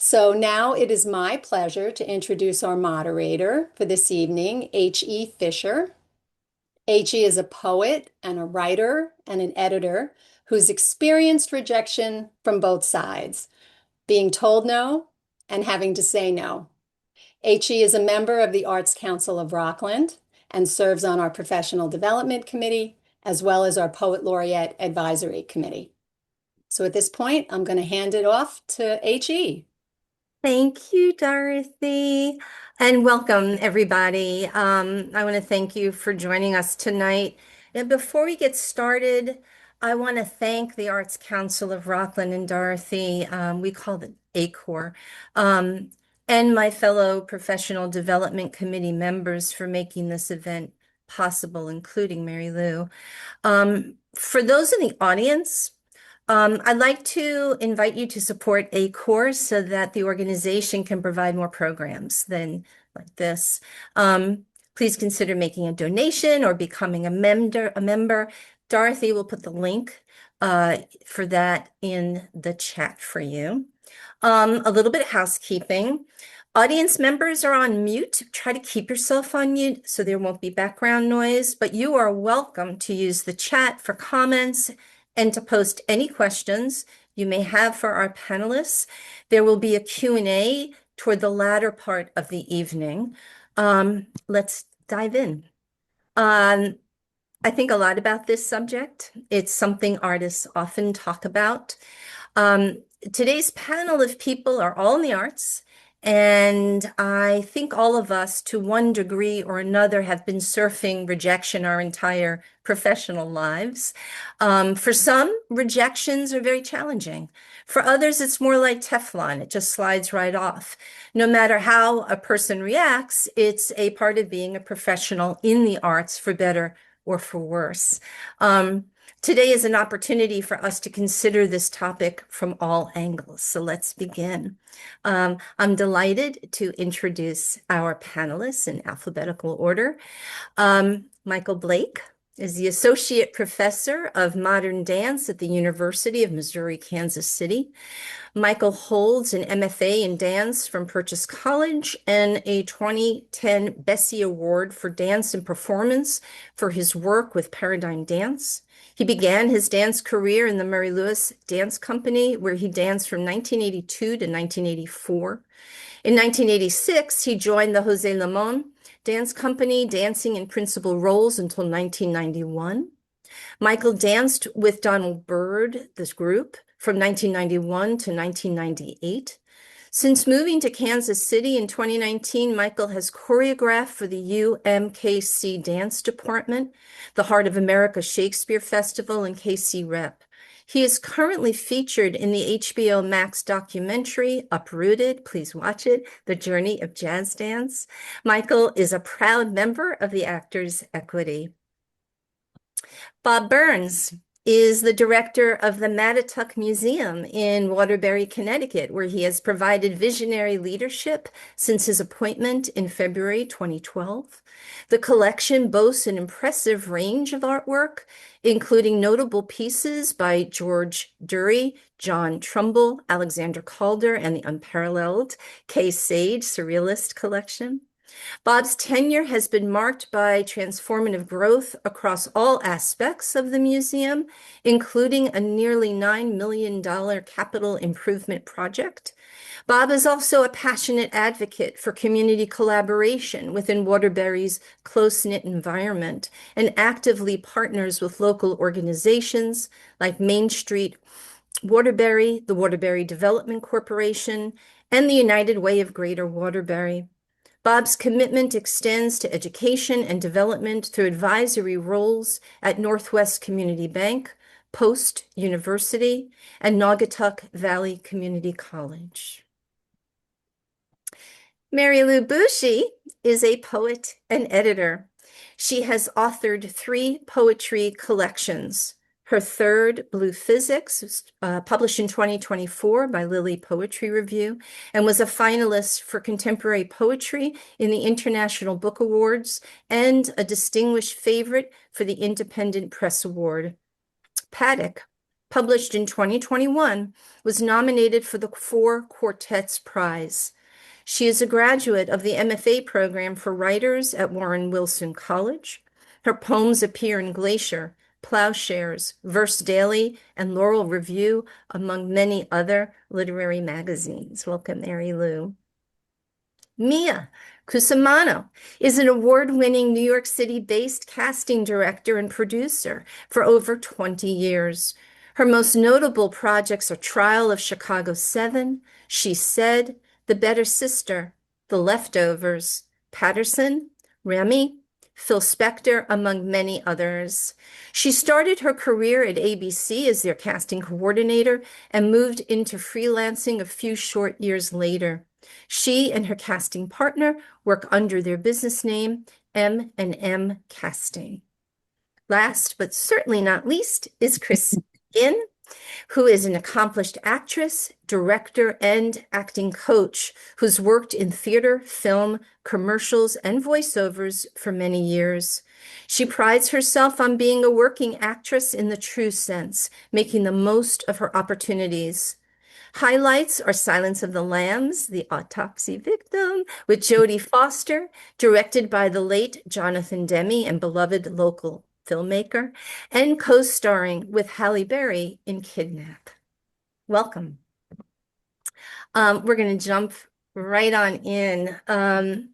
So now it is my pleasure to introduce our moderator for this evening, H.E. Fisher. H.E. is a poet and a writer and an editor who's experienced rejection from both sides, being told no and having to say no. H.E. is a member of the Arts Council of Rockland and serves on our Professional Development Committee as well as our Poet Laureate Advisory Committee. So at this point, I'm going to hand it off to H.E. Thank you, Dorothy, and welcome everybody. I want to thank you for joining us tonight. And before we get started, I want to thank the Arts Council of Rockland and Dorothy, we call it ACOR, and my fellow Professional Development Committee members for making this event possible, including Mary Lou. For those in the audience, I'd like to invite you to support ACORS so that the organization can provide more programs than like this. Please consider making a donation or becoming a member. Dorothy will put the link for that in the chat for you. A little bit of housekeeping. Audience members are on mute. Try to keep yourself on mute so there won't be background noise, but you are welcome to use the chat for comments and to post any questions you may have for our panelists. There will be a Q&A toward the latter part of the evening. Let's dive in. I think a lot about this subject. It's something artists often talk about. Today's panel of people are all in the arts, and I think all of us, to one degree or another, have been surfing rejection our entire professional lives. For some, rejections are very challenging. For others, it's more like Teflon. It just slides right off. No matter how a person reacts, it's a part of being a professional in the arts, for better or for worse. Today is an opportunity for us to consider this topic from all angles. So let's begin. I'm delighted to introduce our panelists in alphabetical order. Michael Blake is the Associate Professor of Modern Dance at the University of Missouri, Kansas City. Michael holds an MFA in dance from Purchase College and a 2010 Bessie Award for Dance and Performance for his work with Paradigm Dance. He began his dance career in the Murray Lewis Dance Company, where he danced from 1982 to 1984. In 1986, he joined the Jose Limon Dance Company, dancing in principal roles until 1991. Michael danced with Donald Byrd, this group, from 1991 to 1998. Since moving to Kansas City in 2019, Michael has choreographed for the UMKC Dance Department, the Heart of America Shakespeare Festival, and KC Rep. He is currently featured in the HBO Max documentary, Uprooted, please watch it, The Journey of Jazz Dance. Michael is a proud member of the Actors Equity. Bob Burns is the director of the Mattatuck Museum in Waterbury, Connecticut, where he has provided visionary leadership since his appointment in February 2012. The collection boasts an impressive range of artwork, including notable pieces by George Dury, John Trumbull, Alexander Calder, and the unparalleled Kay Sage Surrealist Collection. Bob's tenure has been marked by transformative growth across all aspects of the museum, including a nearly $9 million capital improvement project. Bob is also a passionate advocate for community collaboration within Waterbury's close-knit environment and actively partners with local organizations like Main Street Waterbury, the Waterbury Development Corporation, and the United Way of Greater Waterbury. Bob's commitment extends to education and development through advisory roles at Northwest Community Bank, Post University, and Naugatuck Valley Community College. Mary Lou Bushey is a poet and editor. She has authored 3 poetry collections. Her third, Blue Physics, was published in 2024 by Lilly Poetry Review and was a finalist for contemporary poetry in the International Book Awards and a distinguished favorite for the Independent Press Award. Paddock published in 2021, was nominated for the Four Quartets Prize. She is a graduate of the MFA program for writers at Warren Wilson College. Her poems appear in Glacier, Plowshares, Verse Daily, and Laurel Review, among many other literary magazines. Welcome, Mary Lou. Mia Cusumano is an award-winning New York City-based casting director and producer for over 20 years. Her most notable projects are Trial of Chicago 7, She Said, The Better Sister, The Leftovers, Patterson, Remy, Phil Spector, among many others. She started her career at ABC as their casting coordinator and moved into freelancing a few short years later. She and her casting partner work under their business name, M&M Casting. Last but certainly not least is Chris McGinn, who is an accomplished actress, director, and acting coach who's worked in theater, film, commercials, and voiceovers for many years. She prides herself on being a working actress in the true sense, making the most of her opportunities. Highlights are Silence of the Lambs, The Autopsy Victim, with Jodie Foster, directed by the late Jonathan Demme and beloved local filmmaker, and co-starring with Halle Berry in Kidnap. Welcome. We're going to jump right on in. I'm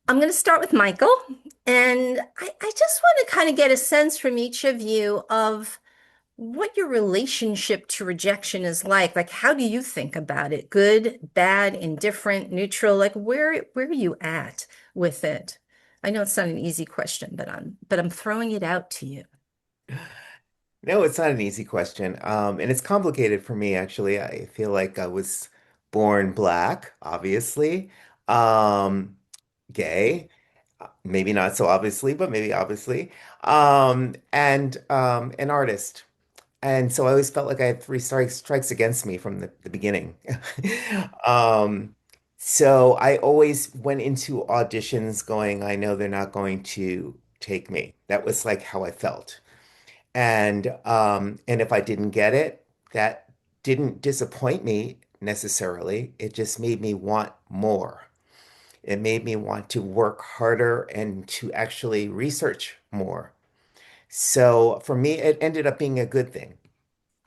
going to start with Michael, and I just want to kind of get a sense from each of you of what your relationship to rejection is like. Like, how do you think about it? Good, bad, indifferent, neutral? Like, where are you at with it? I know it's not an easy question, but I'm throwing it out to you. No, it's not an easy question. And it's complicated for me, actually. I feel like I was born black, obviously, um, gay, maybe not so obviously, but maybe obviously, and an artist. And so I always felt like I had three strikes against me from the beginning. Um, so I always went into auditions going, I know they're not going to take me. That was like how I felt. And if I didn't get it, that didn't disappoint me necessarily. It just made me want more. It made me want to work harder and to actually research more. So for me, it ended up being a good thing,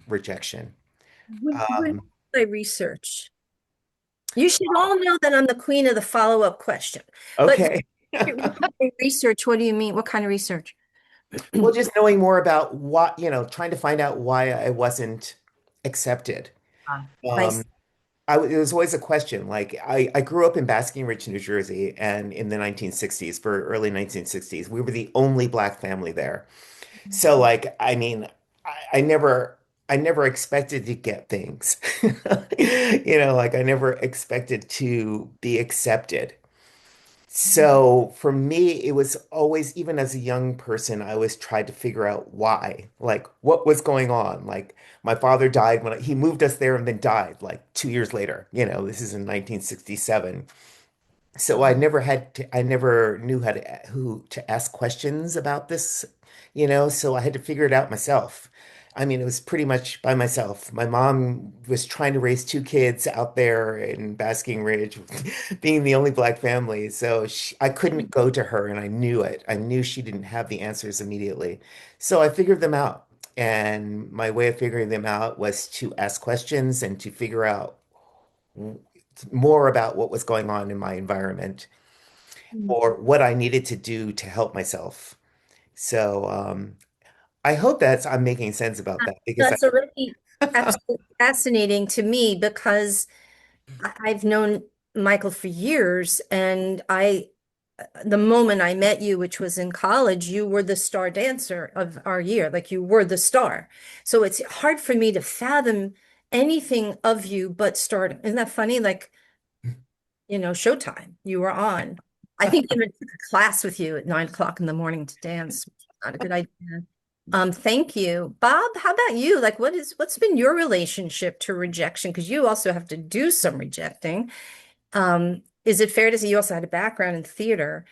rejection. When Um, I research, you should all know that I'm the queen of the follow-up question. But okay. research, what do you mean? What kind of research? Well, just knowing more about what, trying to find out why I wasn't accepted. I Um, it was always a question. Like I grew up in Basking Ridge, New Jersey, and in the 1960s, for early 1960s, we were the only black family there. So like, I mean, I never expected to get things. Like I never expected to be accepted. So for me, it was always, even as a young person, I always tried to figure out why, like what was going on. Like my father died when he moved us there and then died like 2 years later. This is in 1967. So I never knew who to ask questions about this, so I had to figure it out myself. I mean, it was pretty much by myself. My mom was trying to raise two kids out there in Basking Ridge, being the only black family. So I couldn't go to her, and I knew it. I knew she didn't have the answers immediately. So I figured them out. And my way of figuring them out was to ask questions and to figure out more about what was going on in my environment or what I needed to do to help myself. So I hope I'm making sense about that because That's already absolutely fascinating to me because I've known Michael for years, and the moment I met you, which was in college, you were the star dancer of our year. Like you were the star. So it's hard for me to fathom anything of you but stardom. Isn't that funny? Like, Showtime, you were on. I think I even took a class with you at 9 o'clock in the morning to dance. Not a good idea. Thank you. Bob, how about you? Like, what's been your relationship to rejection? Because you also have to do some rejecting. Is it fair to say you also had a background in theater?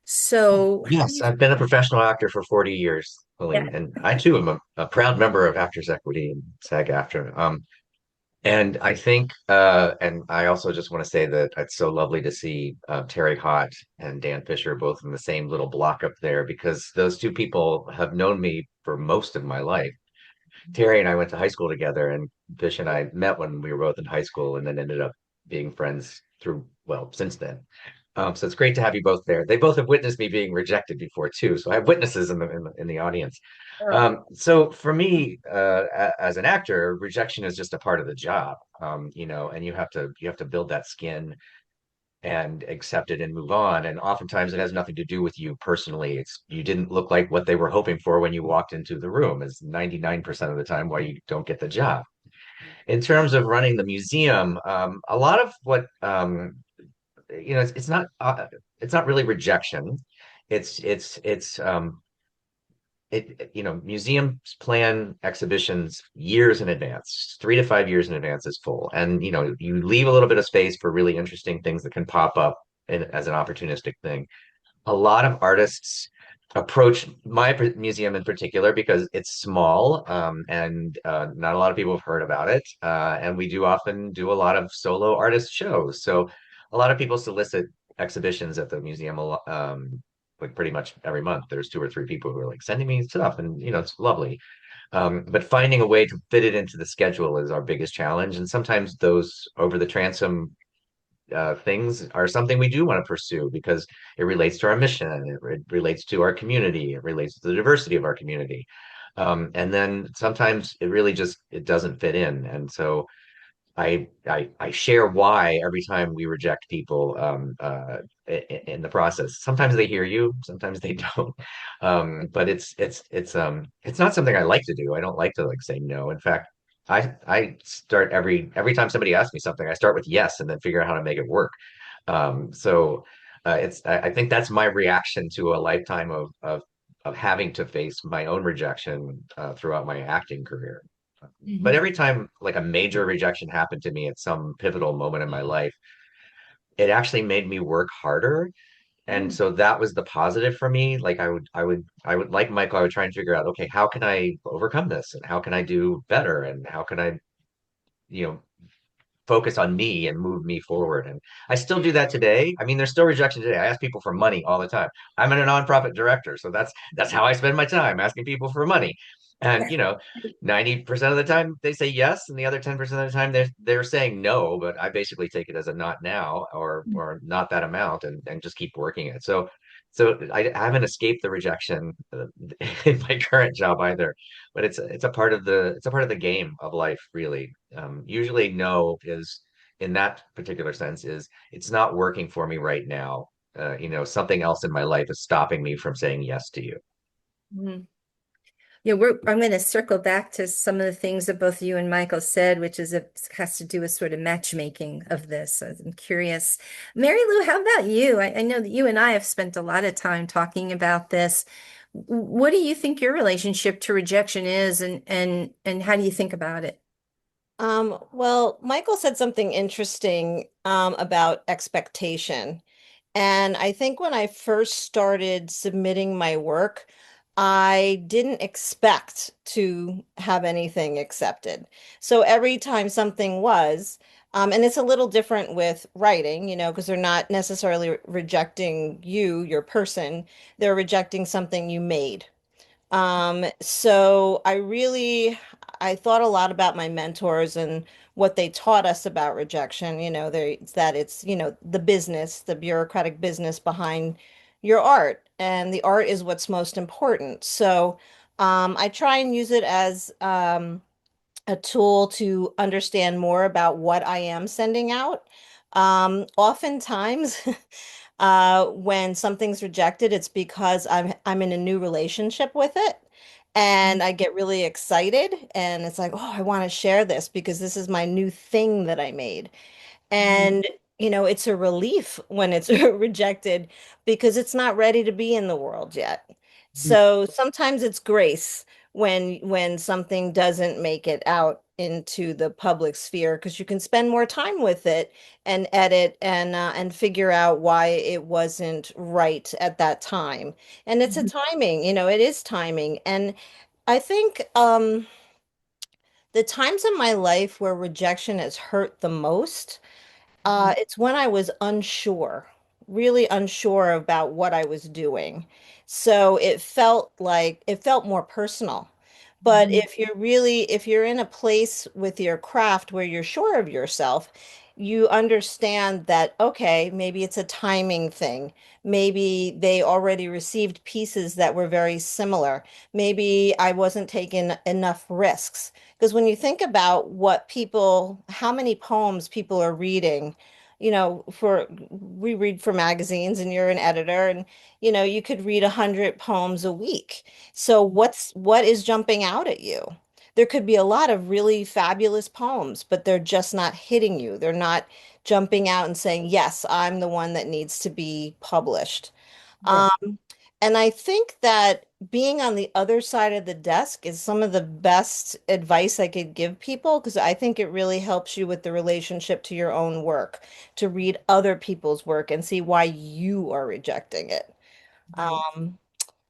So, Yes, I've been a professional actor for 40 years. Yeah. Colleen. And I too am a proud member of Actors Equity and SAG-AFTRA. And I think, and I also just want to say that it's so lovely to see Terry Hott and Dan Fisher both in the same little block up there, because those two people have known me for most of my life. Terry and I went to high school together, and Fish and I met when we were both in high school, and then ended up being friends through, well, since then. So it's great to have you both there. They both have witnessed me being rejected before too, so I have witnesses in the audience. Oh. So for me, as an actor, rejection is just a part of the job, and you have to build that skin and accept it and move on. And oftentimes it has nothing to do with you personally. It's you didn't look like what they were hoping for when you walked into the room, is 99% of the time why you don't get the job. In terms of running the museum, a lot of what it's not really rejection. It's museums plan exhibitions years in advance, 3 to 5 years in advance is full. And, you leave a little bit of space for really interesting things that can pop up as an opportunistic thing. A lot of artists approach my museum in particular because it's small, and not a lot of people have heard about it. And we do often do a lot of solo artist shows. So a lot of people solicit exhibitions at the museum like pretty much every month. There's two or three people who are like sending me stuff, and it's lovely. But finding a way to fit it into the schedule is our biggest challenge. And sometimes those over the transom things are something we do want to pursue because it relates to our mission, it relates to our community, it relates to the diversity of our community. And then sometimes it really just it doesn't fit in. And so I share why every time we reject people in the process. Sometimes they hear you, sometimes they don't. But it's not something I like to do. I don't like to like say no. In fact, I start every time somebody asks me something, I start with yes and then figure out how to make it work. So I think that's my reaction to a lifetime of having to face my own rejection throughout my acting career. But Mhm. every time like a major rejection happened to me at some pivotal moment in my life, it actually made me work harder. And Mm. so that was the positive for me. Like I would like Michael, I would try and figure out, okay, how can I overcome this and how can I do better and how can I, you know, focus on me and move me forward. And I still do that today. I mean, there's still rejection today. I ask people for money all the time. I'm a nonprofit director, so that's how I spend my time asking people for money. And 90% of the time they say yes, and the other 10% of the time they're saying no, but I basically take it as a not now or not that amount and just keep working it. So I haven't escaped the rejection in my current job either, but it's a part of the game of life, really. Usually, no is in that particular sense is it's not working for me right now. Something else in my life is stopping me from saying yes to you. Mhm. Yeah, I'm going to circle back to some of the things that both you and Michael said, which is it has to do with sort of matchmaking of this. I'm curious. Mary Lou, how about you? I know that you and I have spent a lot of time talking about this. What do you think your relationship to rejection is, and how do you think about it? Well, Michael said something interesting about expectation. And I think when I first started submitting my work, I didn't expect to have anything accepted. So every time something was, and it's a little different with writing, because they're not necessarily rejecting you, your person, they're rejecting something you made. So I thought a lot about my mentors and what they taught us about rejection, that it's, the business, the bureaucratic business behind your art, and the art is what's most important. So, I try and use it as, a tool to understand more about what I am sending out. Oftentimes, when something's rejected, it's because I'm in a new relationship with it, and I get really excited, and it's like, oh, I want to share this because this is my new thing that I made. And, it's a relief when it's rejected because it's not ready to be in the world yet. So sometimes it's grace when something doesn't make it out into the public sphere because you can spend more time with it and edit and figure out why it wasn't right at that time. And it's a timing, it is timing. And I think the times in my life where rejection has hurt the most, it's when I was unsure, really unsure about what I was doing. So it felt more personal. But if you're in a place with your craft where you're sure of yourself, you understand that, okay, maybe it's a timing thing. Maybe they already received pieces that were very similar. Maybe I wasn't taking enough risks. Because when you think about how many poems people are reading, we read for magazines and you're an editor and, you could read 100 poems a week. So what is jumping out at you? There could be a lot of really fabulous poems, but they're just not hitting you. They're not jumping out and saying, yes, I'm the one that needs to be published. Right. And I think that being on the other side of the desk is some of the best advice I could give people because I think it really helps you with the relationship to your own work, to read other people's work and see why you are rejecting it. Right. Um,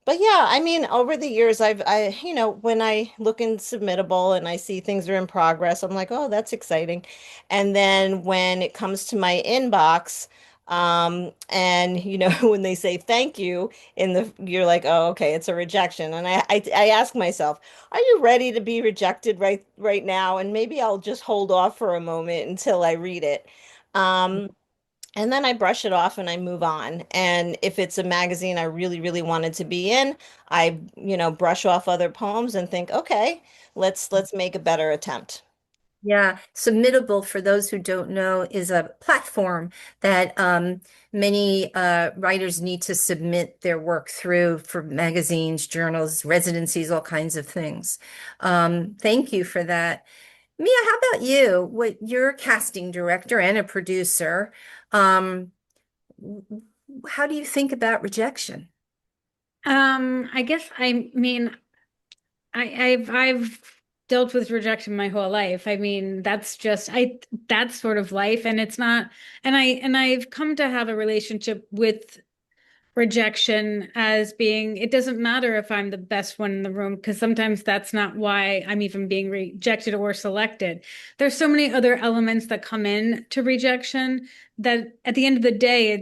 but yeah, I mean, over the years, when I look in Submittable and I see things are in progress, I'm like, oh, that's exciting. And then when it comes to my inbox, and when they say thank you you're like, oh, okay, it's a rejection. And I ask myself, are you ready to be rejected right now? And maybe I'll just hold off for a moment until I read it. Um, and then I brush it off and I move on. And if it's a magazine I really, really wanted to be in, I, brush off other poems and think, okay, let's make a better attempt. Yeah, Submittable, for those who don't know, is a platform that many writers need to submit their work through for magazines, journals, residencies, all kinds of things. Thank you for that. Mia, how about you? You're a casting director and a producer. Um, how do you think about rejection? I guess I mean I've dealt with rejection my whole life. I mean, that's sort of life and it's not and I've come to have a relationship with rejection as being it doesn't matter if I'm the best one in the room because sometimes that's not why I'm even being rejected or selected. There's so many other elements that come in to rejection that at the end of the day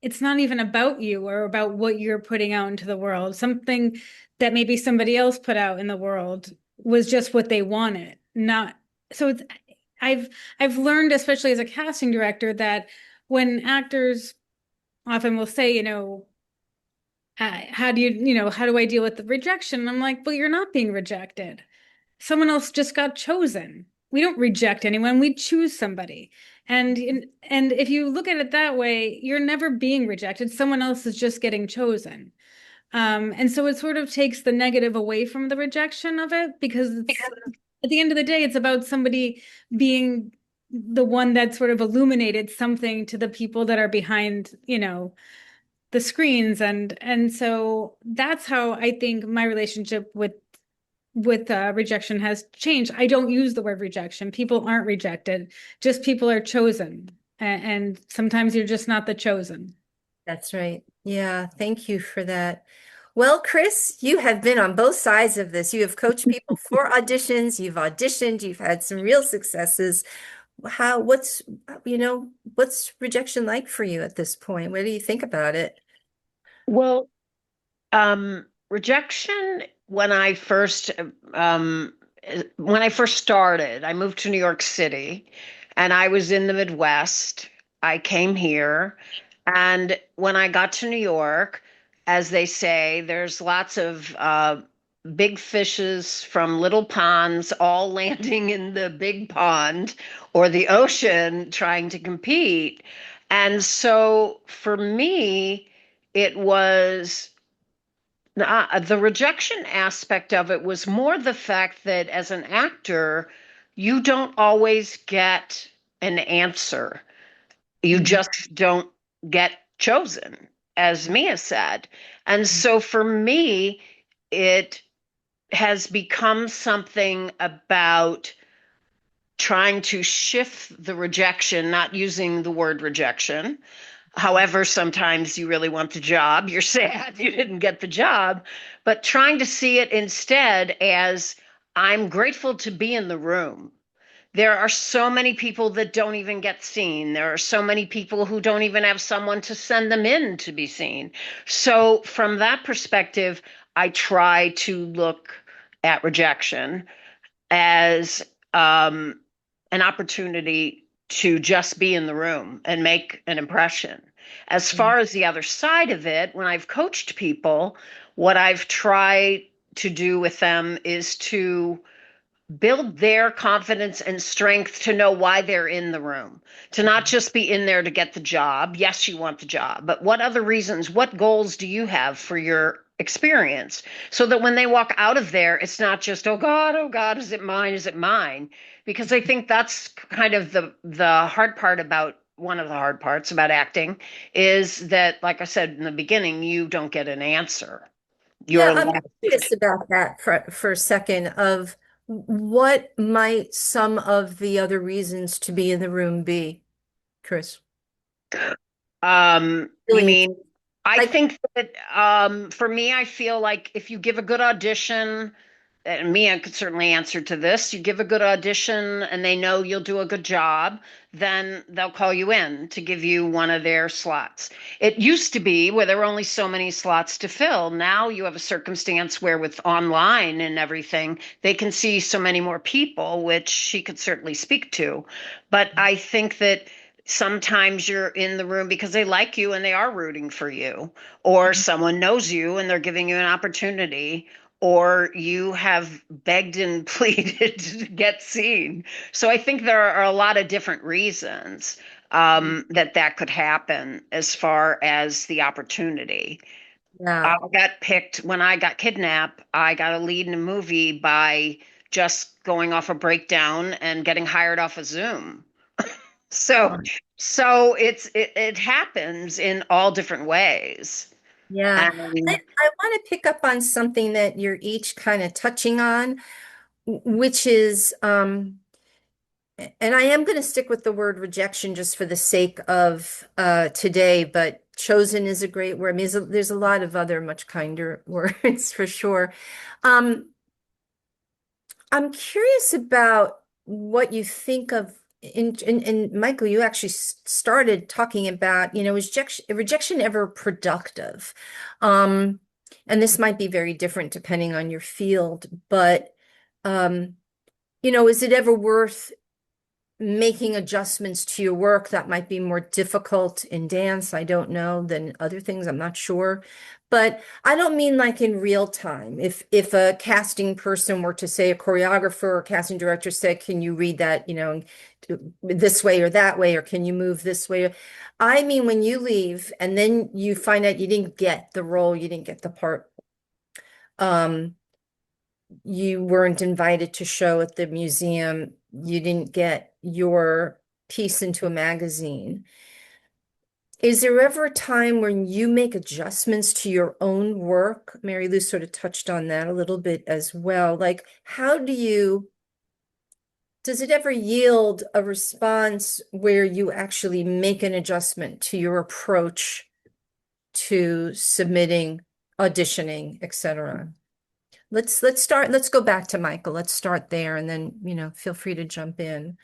it's not even about you or about what you're putting out into the world. Something that maybe somebody else put out in the world was just what they wanted. Not so it's I've I've learned, especially as a casting director, that when actors often will say, how do I deal with the rejection? And I'm like, well, you're not being rejected. Someone else just got chosen. We don't reject anyone, we choose somebody. And and if you look at it that way, you're never being rejected. Someone else is just getting chosen. And so it sort of takes the negative away from the rejection of it because at the end of the day, it's about somebody being the one that sort of illuminated something to the people that are behind, the screens. And so that's how I think my relationship with rejection has changed. I don't use the word rejection. People aren't rejected, just people are chosen. And sometimes you're just not the chosen. That's right. Yeah, thank you for that. Well, Chris, you have been on both sides of this. You have coached people for auditions, you've auditioned, you've had some real successes. What's rejection like for you at this point? What do you think about it? Well, rejection um when I first started, I moved to New York City and I was in the Midwest. I came here and when I got to New York, as they say, there's lots of big fishes from little ponds all landing in the big pond or the ocean trying to compete. And so for me, it was the rejection aspect of it was more the fact that as an actor, you don't always get an answer. You just don't get chosen, as Mia said. And so for me, it has become something about trying to shift the rejection, not using the word rejection. However, sometimes you really want the job. You're sad you didn't get the job, but trying to see it instead as I'm grateful to be in the room. There are so many people that don't even get seen. There are so many people who don't even have someone to send them in to be seen. So, from that perspective, I try to look at rejection as an opportunity to just be in the room and make an impression. As far as the other side of it, when I've coached people, what I've tried to do with them is to build their confidence and strength to know why they're in the room, to not just be in there to get the job. Yes, you want the job, but what other reasons, what goals do you have for your experience? So that when they walk out of there, it's not just, oh God, is it mine? Is it mine? Because I think that's kind of the hard part about one of the hard parts about acting is that, like I said in the beginning, you don't get an answer. Yeah, You're I'm left. curious about that for a second of what might some of the other reasons to be in the room be, Chris? You Really, mean, I like, think that for me, I feel like if you give a good audition, and me, I could certainly answer to this. You give a good audition and they know you'll do a good job, then they'll call you in to give you one of their slots. It used to be where there were only so many slots to fill. Now you have a circumstance where with online and everything, they can see so many more people, which she could certainly speak to. But I think that sometimes you're in the room because they like you and they are rooting for you, or someone knows you and they're giving you an opportunity, or you have begged and pleaded to get seen. So I think there are a lot of different reasons that could happen as far as the opportunity. I yeah. got picked when I got kidnapped. I got a lead in a movie by just going off a breakdown and getting hired off a Zoom. So, it happens in all different ways. Yeah. And I want to pick up on something that you're each kind of touching on, which is, and I am going to stick with the word rejection just for the sake of today, but chosen is a great word. I mean, there's a lot of other much kinder words for sure. Um, I'm curious about what you think of and Michael, you actually started talking about, is rejection ever productive? Um, and this might be very different depending on your field, but um, is it ever worth making adjustments to your work that might be more difficult in dance, I don't know, than other things, I'm not sure. But I don't mean like in real time. If a casting person were to say, a choreographer or casting director said, can you read that, this way or that way, or can you move this way? I mean, when you leave and then you find out you didn't get the role, you didn't get the part, you weren't invited to show at the museum, you didn't get your piece into a magazine. Is there ever a time when you make adjustments to your own work? Mary Lou sort of touched on that a little bit as well. Like, does it ever yield a response where you actually make an adjustment to your approach to submitting, auditioning, etc.? Let's go back to Michael. Let's start there and then, feel free to jump in.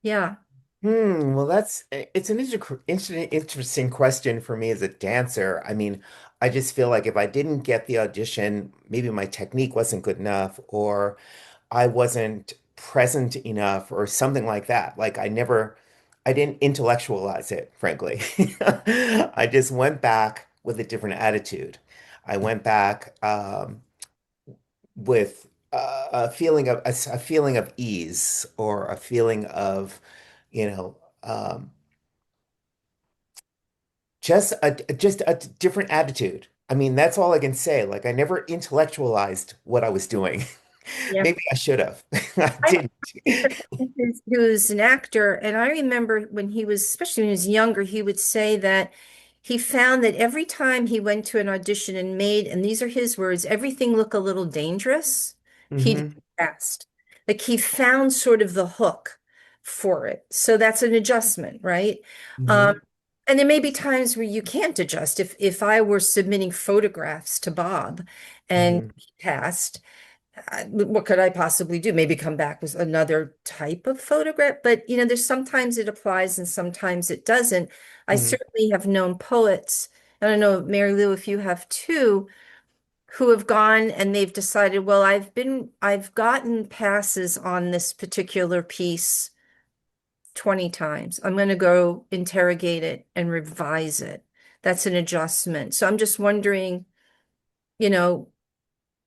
Yeah. Well, it's an interesting question for me as a dancer. I mean, I just feel like if I didn't get the audition, maybe my technique wasn't good enough, or I wasn't present enough, or something like that. Like I didn't intellectualize it, frankly. I just went back with a different attitude. I went back with a feeling of ease, or a feeling of, you know, um, just a different attitude. I mean, that's all I can say. Like, I never intellectualized what I was doing. Yeah. Maybe I should have. I I have didn't. who's an actor, and I remember when he was, especially when he was younger, he would say that he found that every time he went to an audition and these are his words, everything looked a little dangerous, he'd Hmm. get cast. Like he found sort of the hook for it. So that's an adjustment, right? Hmm. And there may be times where you can't adjust. If I were submitting photographs to Bob and Hmm. he passed, what could I possibly do? Maybe come back with another type of photograph. But there's sometimes it applies and sometimes it doesn't. I Hmm. certainly have known poets, I don't know, Mary Lou, if you have too, who have gone and they've decided, well, I've gotten passes on this particular piece 20 times. I'm going to go interrogate it and revise it. That's an adjustment. So I'm just wondering, you know,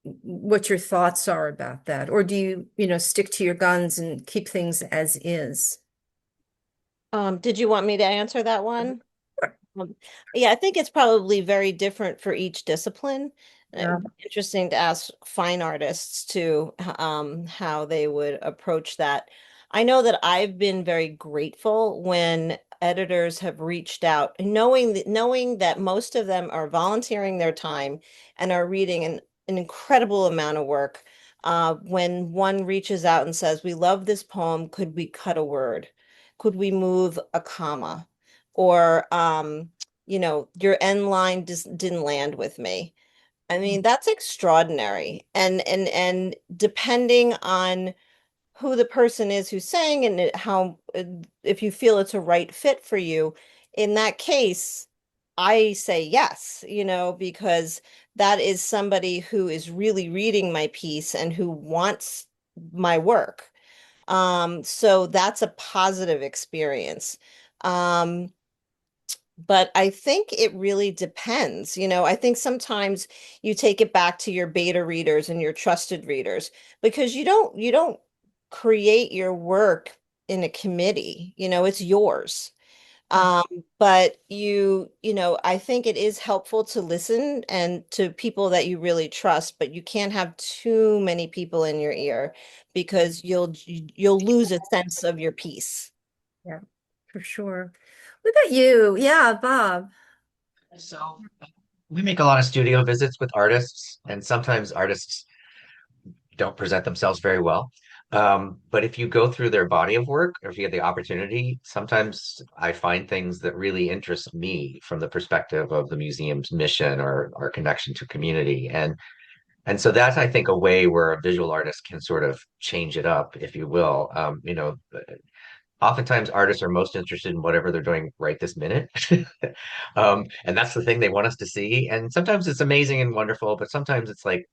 what your thoughts are about that. Or do you stick to your guns and keep things as is? Did you want me to answer that one? Sure. Yeah, I think it's probably very different for each discipline. It Yeah. would be interesting to ask fine artists too, how they would approach that. I know that I've been very grateful when editors have reached out, knowing that most of them are volunteering their time and are reading an incredible amount of work. When one reaches out and says, "We love this poem, could we cut a word? Could we move a comma?" Or your end line just didn't land with me. I mean, that's extraordinary. And depending on who the person is who's saying and how if you feel it's a right fit for you, in that case, I say yes, because that is somebody who is really reading my piece and who wants my work. So that's a positive experience. Um, but I think it really depends. I think sometimes you take it back to your beta readers and your trusted readers because you don't create your work in a committee. It's yours. Um, but I think it is helpful to listen and to people that you really trust, but you can't have too many people in your ear because you'll lose a sense of your piece. Yeah, for sure. What about you? Yeah, Bob. So we make a lot of studio visits with artists, and sometimes artists don't present themselves very well. But if you go through their body of work, or if you get the opportunity, sometimes I find things that really interest me from the perspective of the museum's mission or our connection to community. And so that's, I think, a way where a visual artist can sort of change it up, if you will. Oftentimes artists are most interested in whatever they're doing right this minute. And that's the thing they want us to see. And sometimes it's amazing and wonderful, but sometimes it's like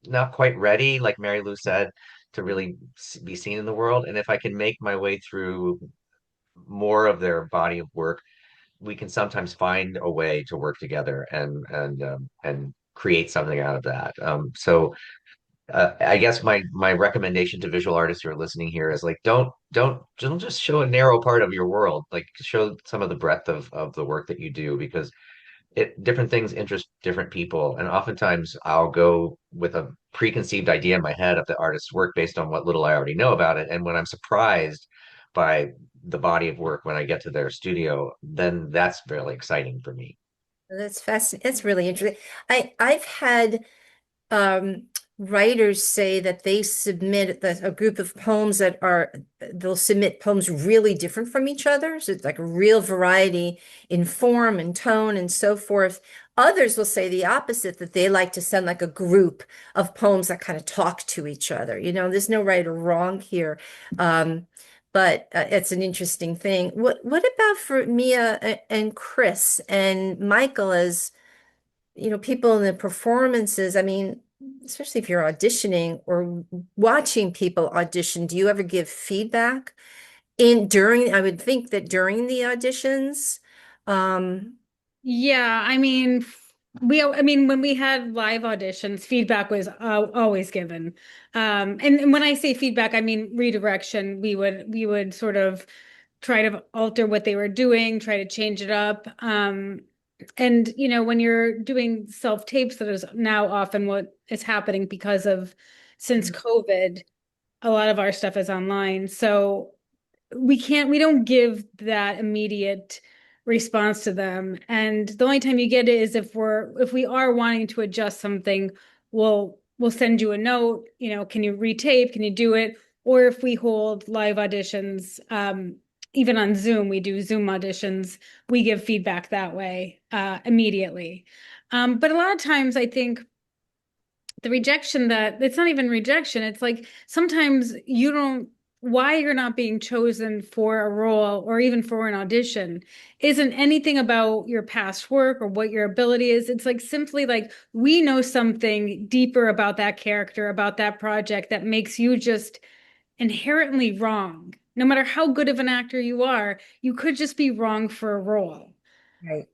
not quite ready, like Mary Lou said, to really be seen in the world. And if I can make my way through more of their body of work, we can sometimes find a way to work together and create something out of that. I guess my recommendation to visual artists who are listening here is like don't just show a narrow part of your world. Like show some of the breadth of the work that you do because different things interest different people, and oftentimes I'll go with a preconceived idea in my head of the artist's work based on what little I already know about it. And when I'm surprised by the body of work when I get to their studio, then that's really exciting for me. That's fascinating. That's really interesting. I've had um, writers say that they submit a group of poems they'll submit poems really different from each other. So it's like a real variety in form and tone and so forth. Others will say the opposite, that they like to send like a group of poems that kind of talk to each other. There's no right or wrong here. But it's an interesting thing. What about for Mia and Chris and Michael as people in the performances? I mean, especially if you're auditioning or watching people audition, do you ever give feedback I would think that during the auditions, um, Yeah, I mean, when we had live auditions, feedback was always given. And when I say feedback, I mean redirection. We would sort of try to alter what they were doing, try to change it up. And when you're doing self-tapes, that is now often what is happening because of since COVID, a lot of our stuff is online. So we don't give that immediate response to them. And the only time you get it is if we are wanting to adjust something, we'll send you a note, can you retape? Can you do it? or if we hold live auditions, even on Zoom, we do Zoom auditions, we give feedback that way immediately. But a lot of times I think the rejection, that it's not even rejection, it's like sometimes you don't, why you're not being chosen for a role or even for an audition isn't anything about your past work or what your ability is. It's like simply like we know something deeper about that character, about that project, that makes you just inherently wrong. No matter how good of an actor you are, you could just be wrong for a role. Right.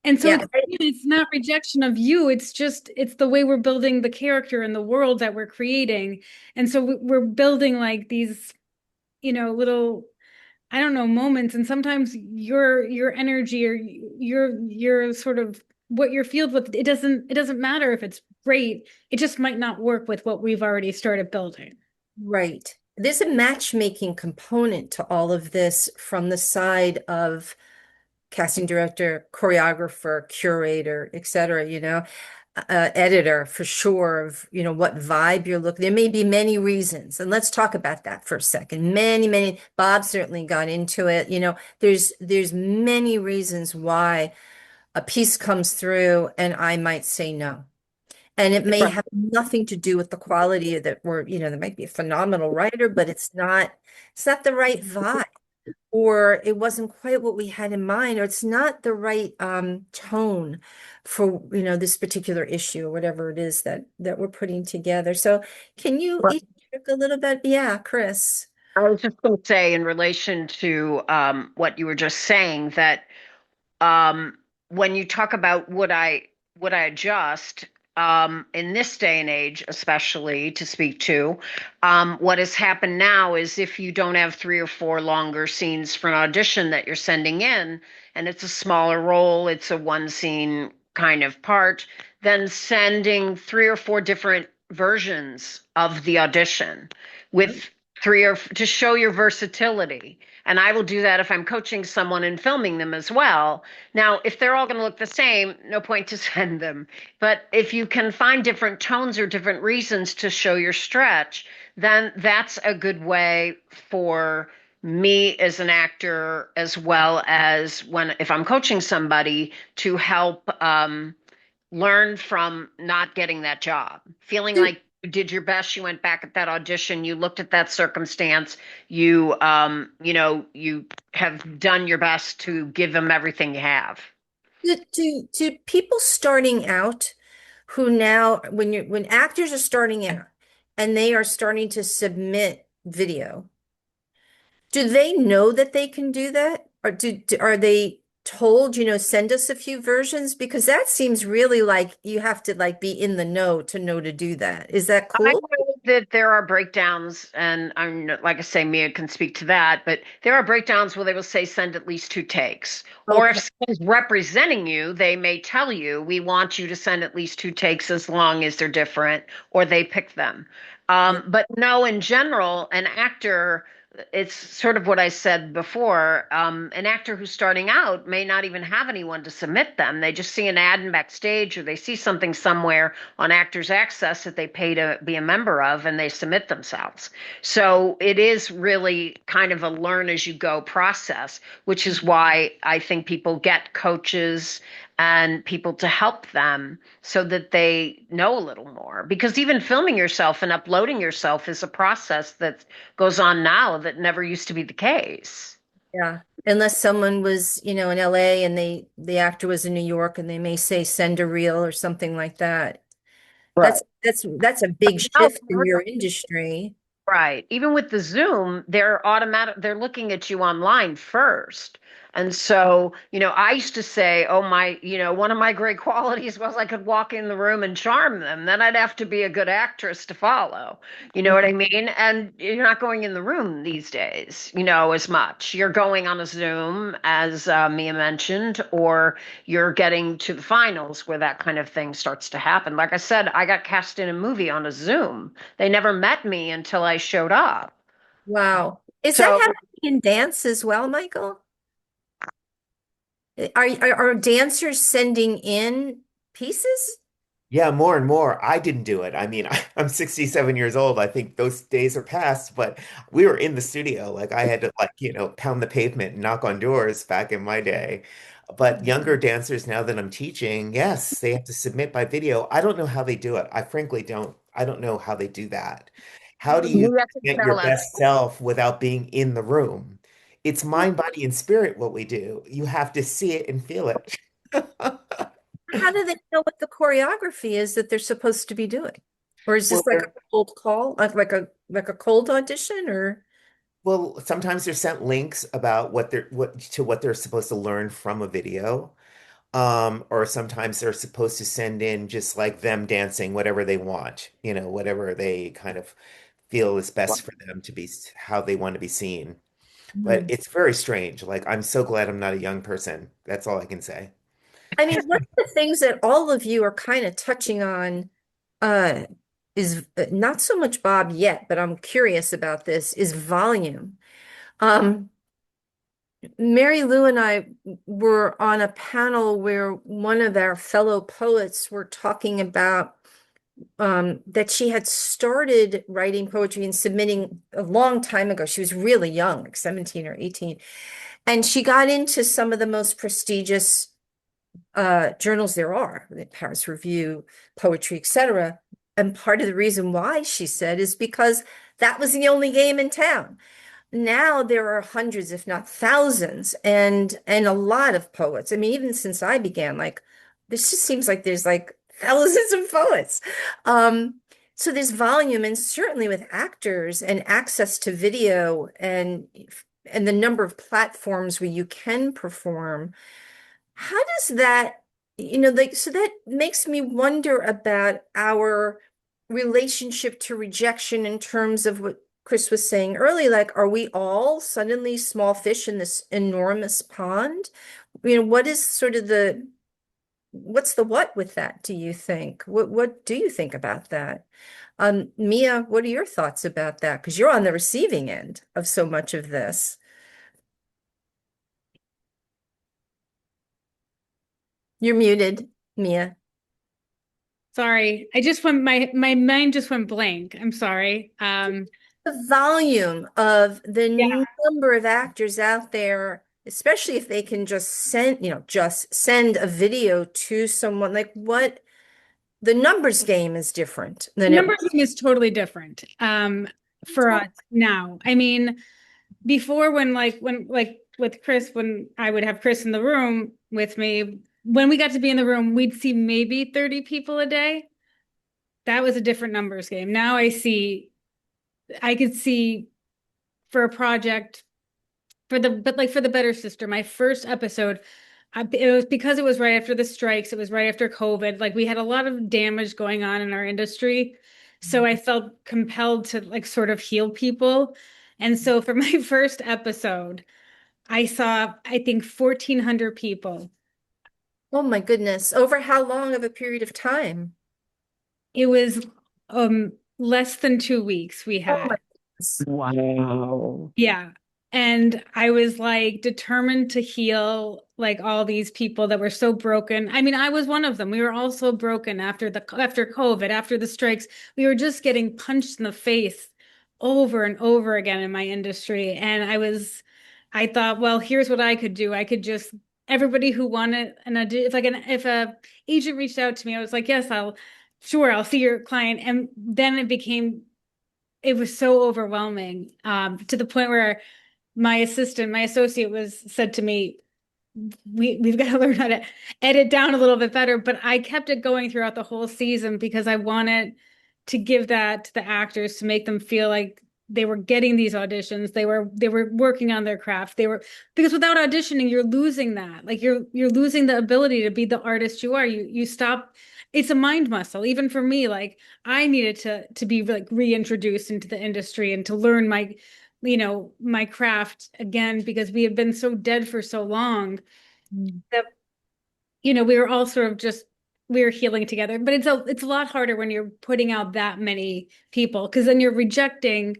And so Yeah. it's not rejection of you. It's just, it's the way we're building the character and the world that we're creating. And so we're building like these, little, I don't know, moments. And sometimes your energy or your sort of what you're filled with, it doesn't matter if it's great. It just might not work with what we've already started building. Right. There's a matchmaking component to all of this from the side of casting director, choreographer, curator, et cetera, editor for sure of, what vibe you're looking. There may be many reasons, and let's talk about that for a second. Many, many, Bob certainly got into it. There's many reasons why a piece comes through and I might say no. And it may have nothing to do with the quality that there might be a phenomenal writer, but it's not the right vibe, or it wasn't quite what we had in mind, or it's not the right tone for, this particular issue or whatever it is that we're putting together. So can you Right. each a little bit? Yeah, Chris. I was just going to say, in relation to what you were just saying, that um, when you talk about would I adjust, in this day and age, especially to speak to, what has happened now is if you don't have three or four longer scenes for an audition that you're sending in, and it's a smaller role, it's a one scene kind of part, then sending three or four different versions of the audition with three or to show your versatility. And I will do that if I'm coaching someone and filming them as well. Now, if they're all going to look the same, no point to send them. But if you can find different tones or different reasons to show your stretch, then that's a good way for me as an actor, as well as if I'm coaching somebody, to help learn from not getting that job, feeling like you did your best, you went back at that audition, you looked at that circumstance, you have done your best to give them everything you have. To people starting out who now, when actors are starting out and they are starting to submit video, do they know that they can do that? Or are they told, send us a few versions? Because that seems really like you have to like be in the know to do that. Is that I cool? know that there are breakdowns, and I'm like I say, Mia can speak to that, but there are breakdowns where they will say send at least two takes. Or Okay. if someone's representing you, they may tell you, we want you to send at least two takes as long as they're different, or they pick them. But no, in general, an actor, it's sort of what I said before. An actor who's starting out may not even have anyone to submit them. They just see an ad in backstage, or they see something somewhere on Actors Access that they pay to be a member of, and they submit themselves. So it is really kind of a learn as you go process, which is why I think people get coaches and people to help them so that they know a little more. Because even filming yourself and uploading yourself is a process that goes on now that never used to be the case. Yeah. Unless someone was, in LA and the actor was in New York and they may say send a reel or something like that. Right. That's a big No, shift in your industry. right. Even with the Zoom, they're looking at you online first. And so, I used to say, oh my, one of my great qualities was I could walk in the room and charm them. Then I'd have to be a good actress to follow. You know what I mean? And you're not going in the room these days, as much. You're going on a Zoom, as Mia mentioned, or you're getting to the finals where that kind of thing starts to happen. Like I said, I got cast in a movie on a Zoom. They never met me until I showed up. Wow. Is that So happening in dance as well, Michael? Are dancers sending in pieces? Yeah, more and more. I didn't do it. I mean, I'm 67 years old. I think those days are past, but we were in the studio. Like I had to like, pound the pavement and knock on doors back in my day. But younger dancers now that I'm teaching, yes, they have to submit by video. I don't know how they do it. I frankly don't. I don't know how they do that. How do you You have to get your tell us. best self without being in the room? It's mind, body, and spirit what we do. You have to see it and feel it. How do they know what the choreography is that they're supposed to be doing? Or is Well, this like a cold call, like a cold audition, or Well, sometimes they're sent links about what they're supposed to learn from a video. Or sometimes they're supposed to send in just like them dancing whatever they want, whatever they kind of feel is best for them to be how they want to be seen. But Hmm. it's very strange. Like I'm so glad I'm not a young person. That's all I can say. I mean, one of the things that all of you are kind of touching on uh is not so much Bob yet, but I'm curious about this, is volume. Um, Mary Lou and I were on a panel where one of our fellow poets were talking about that she had started writing poetry and submitting a long time ago. She was really young, like 17 or 18. And she got into some of the most prestigious journals there are, the Paris Review, Poetry, etc. And part of the reason why, she said, is because that was the only game in town. Now there are hundreds, if not thousands, and a lot of poets. I mean, even since I began, like this just seems like there's like thousands of poets. Um, so there's volume, and certainly with actors and access to video and the number of platforms where you can perform. How does that, like, so that makes me wonder about our relationship to rejection in terms of what Chris was saying earlier. Like, are we all suddenly small fish in this enormous pond? What is sort of what's the what with that, do you think? What do you think about that? Mia, what are your thoughts about that? Because you're on the receiving end of so much of this. You're muted, Mia. Sorry, I just went my mind just went blank. I'm sorry. The volume of the Yeah, number of actors out there, especially if they can just send a video to someone, like what the numbers game is different the than it numbers was. game is totally different. For us now. I mean, before when with Chris, when I would have Chris in the room with me, when we got to be in the room, we'd see maybe 30 people a day. That was a different numbers game. Now I could see for a project for the Better Sister, my first episode, it was because it was right after the strikes, it was right after COVID. Like we had a lot of damage going on in our industry. So I felt compelled to like sort of heal people. And so for my first episode, I saw, I think, 1,400 people. Oh my goodness. Over how long of a period of time? It was less than 2 weeks we Oh my had. goodness. Wow. Yeah. And I was like determined to heal like all these people that were so broken. I mean, I was one of them. We were all so broken after COVID, after the strikes. We were just getting punched in the face over and over again in my industry. And I thought, well, here's what I could do. I could just everybody who wanted if a agent reached out to me, I was like, yes, I'll see your client. And then it was so overwhelming to the point where my associate was said to me, we've got to learn how to edit down a little bit better. But I kept it going throughout the whole season because I wanted to give that to the actors to make them feel like they were getting these auditions. They were working on their craft. Because without auditioning, you're losing that. Like you're losing the ability to be the artist you are. You stop. It's a mind muscle. Even for me, like I needed to be like reintroduced into the industry and to learn my craft again because we had been so dead for so long that we were all sort of just we were healing together. But it's a lot harder when you're putting out that many people because then you're rejecting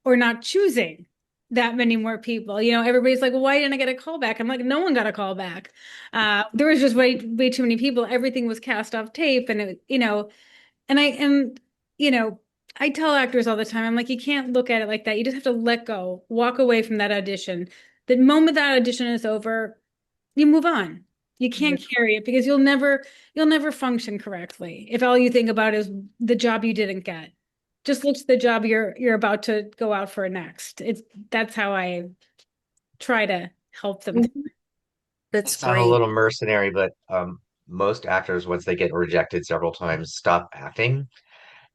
or not choosing that many more people. Everybody's like, well, why didn't I get a call back? I'm like, no one got a call back. There was just way too many people. Everything was cast off tape, and and you know, I tell actors all the time, I'm like, you can't look at it like that. You just have to let go, walk away from that audition. The moment that audition is over, you move on. You can't carry it because you'll never function correctly if all you think about is the job you didn't get. Just look to the job you're about to go out for next. That's how I try to help them. That's Sound a great. little mercenary, but most actors, once they get rejected several times, stop acting.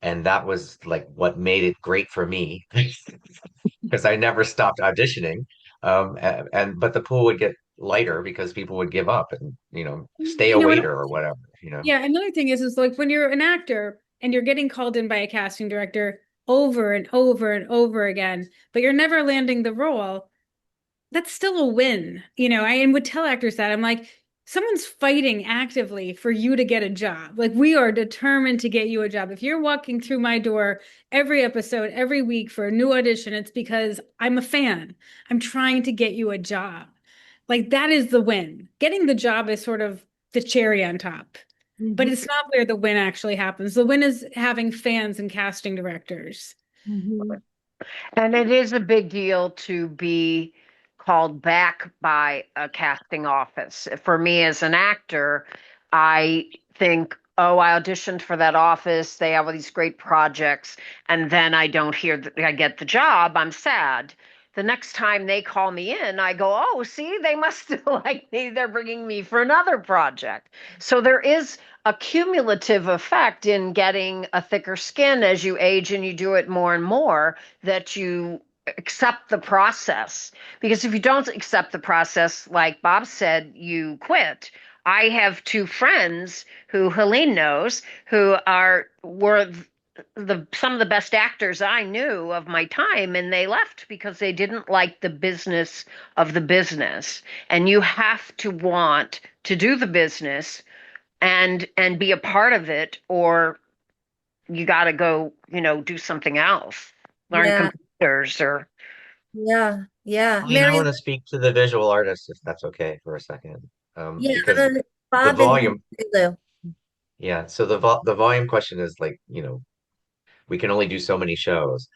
And that was like what made it great for me because I never stopped auditioning. And but the pool would get lighter because people would give up and, stay a What? waiter or whatever. Yeah, another thing is like when you're an actor and you're getting called in by a casting director over and over and over again, but you're never landing the role, that's still a win. I would tell actors that. I'm like, someone's fighting actively for you to get a job. Like, we are determined to get you a job. If you're walking through my door every episode, every week for a new audition, it's because I'm a fan. I'm trying to get you a job. Like, that is the win. Getting the job is sort of the cherry on top, but it's not where the win actually happens. The win is having fans and casting directors. Mhm. And it is a big deal to be called back by a casting office. For me as an actor, I think, oh, I auditioned for that office. They have all these great projects. And then I don't hear that I get the job. I'm sad. The next time they call me in, I go, oh, see, they must still like me. They're bringing me for another project. So there is a cumulative effect in getting a thicker skin as you age and you do it more and more, that you accept the process. Because if you don't accept the process, like Bob said, you quit. I have two friends who Helene knows who were some of the best actors I knew of my time, and they left because they didn't like the business of the business. And you have to want to do the business and be a part of it, or you got to go, do something else, learn Yeah, computers or. yeah. Colleen, I Mary, want to speak to the visual artists if that's okay for a second. yeah, Because the Bob and volume, Lou. yeah, so the volume question is like, we can only do so many shows,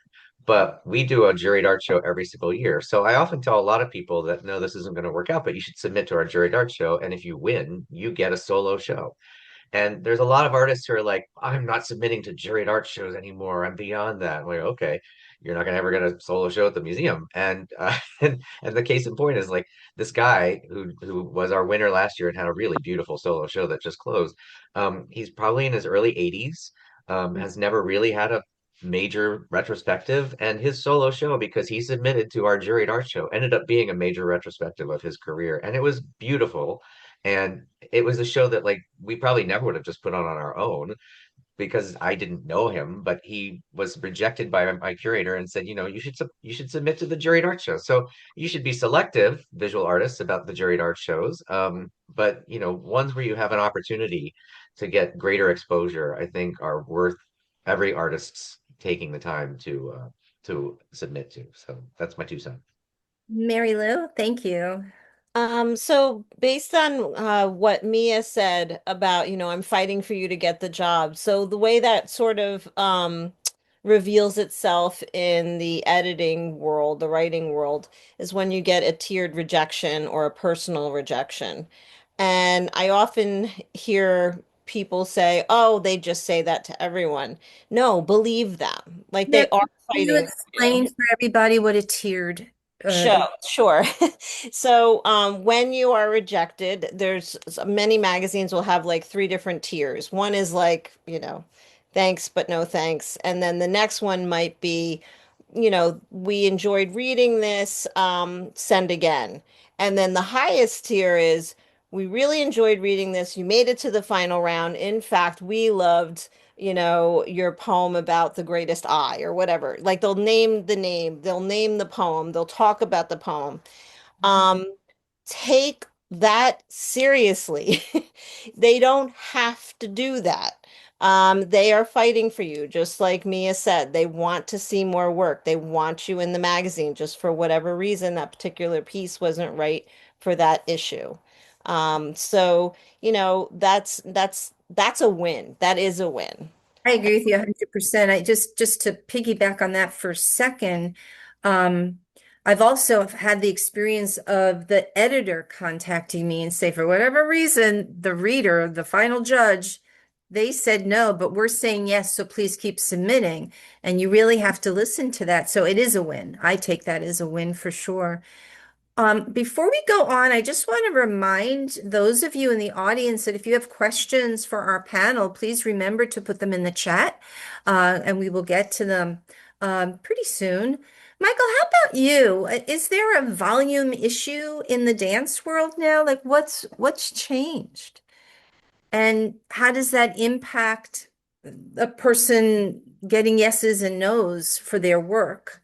but we do a juried art show every single year. So I often tell a lot of people that no, this isn't going to work out, but you should submit to our juried art show. And if you win, you get a solo show. And there's a lot of artists who are like, I'm not submitting to juried art shows anymore. I'm beyond that. I'm like, okay, you're not gonna ever get a solo show at the museum. And and the case in point is like this guy who was our winner last year and had a really beautiful solo show that just closed. He's probably in his early 80s, has never really had a major retrospective, and his solo show, because he submitted to our juried art show, ended up being a major retrospective of his career, and it was beautiful. And it was a show that like we probably never would have just put on our own because I didn't know him, but he was rejected by my curator and said, you should submit to the juried art show. So you should be selective, visual artists, about the juried art shows. But ones where you have an opportunity to get greater exposure, I think are worth every artist's taking the time to submit to. So that's my 2 cents. Mary Lou, thank you. So based on what Mia said about, I'm fighting for you to get the job. So the way that sort of reveals itself in the editing world, the writing world, is when you get a tiered rejection or a personal rejection. And I often hear people say, oh, they just say that to everyone. No, believe them. Like Yeah, they are can you fighting for you. explain for everybody what a tiered Sure. So, when you are rejected, there's many magazines will have like three different tiers. One is like, thanks, but no thanks. And then the next one might be, we enjoyed reading this, send again. And then the highest tier is, we really enjoyed reading this. You made it to the final round. In fact, we loved, your poem about the greatest eye or whatever. Like they'll name the poem, they'll talk about the poem. Um, Take that seriously. They don't have to do that. They are fighting for you, just like Mia said. They want to see more work. They want you in the magazine, just for whatever reason that particular piece wasn't right for that issue. So, that's a win. That is a win. I agree with you 100%. I just to piggyback on that for a second, um, I've also had the experience of the editor contacting me and say, for whatever reason, the reader, the final judge, they said no, but we're saying yes, so please keep submitting. And you really have to listen to that. So it is a win. I take that as a win for sure. Before we go on, I just want to remind those of you in the audience that if you have questions for our panel, please remember to put them in the chat, and we will get to them pretty soon. Michael, how about you? Is there a volume issue in the dance world now? Like what's changed? And how does that impact a person getting yeses and nos for their work?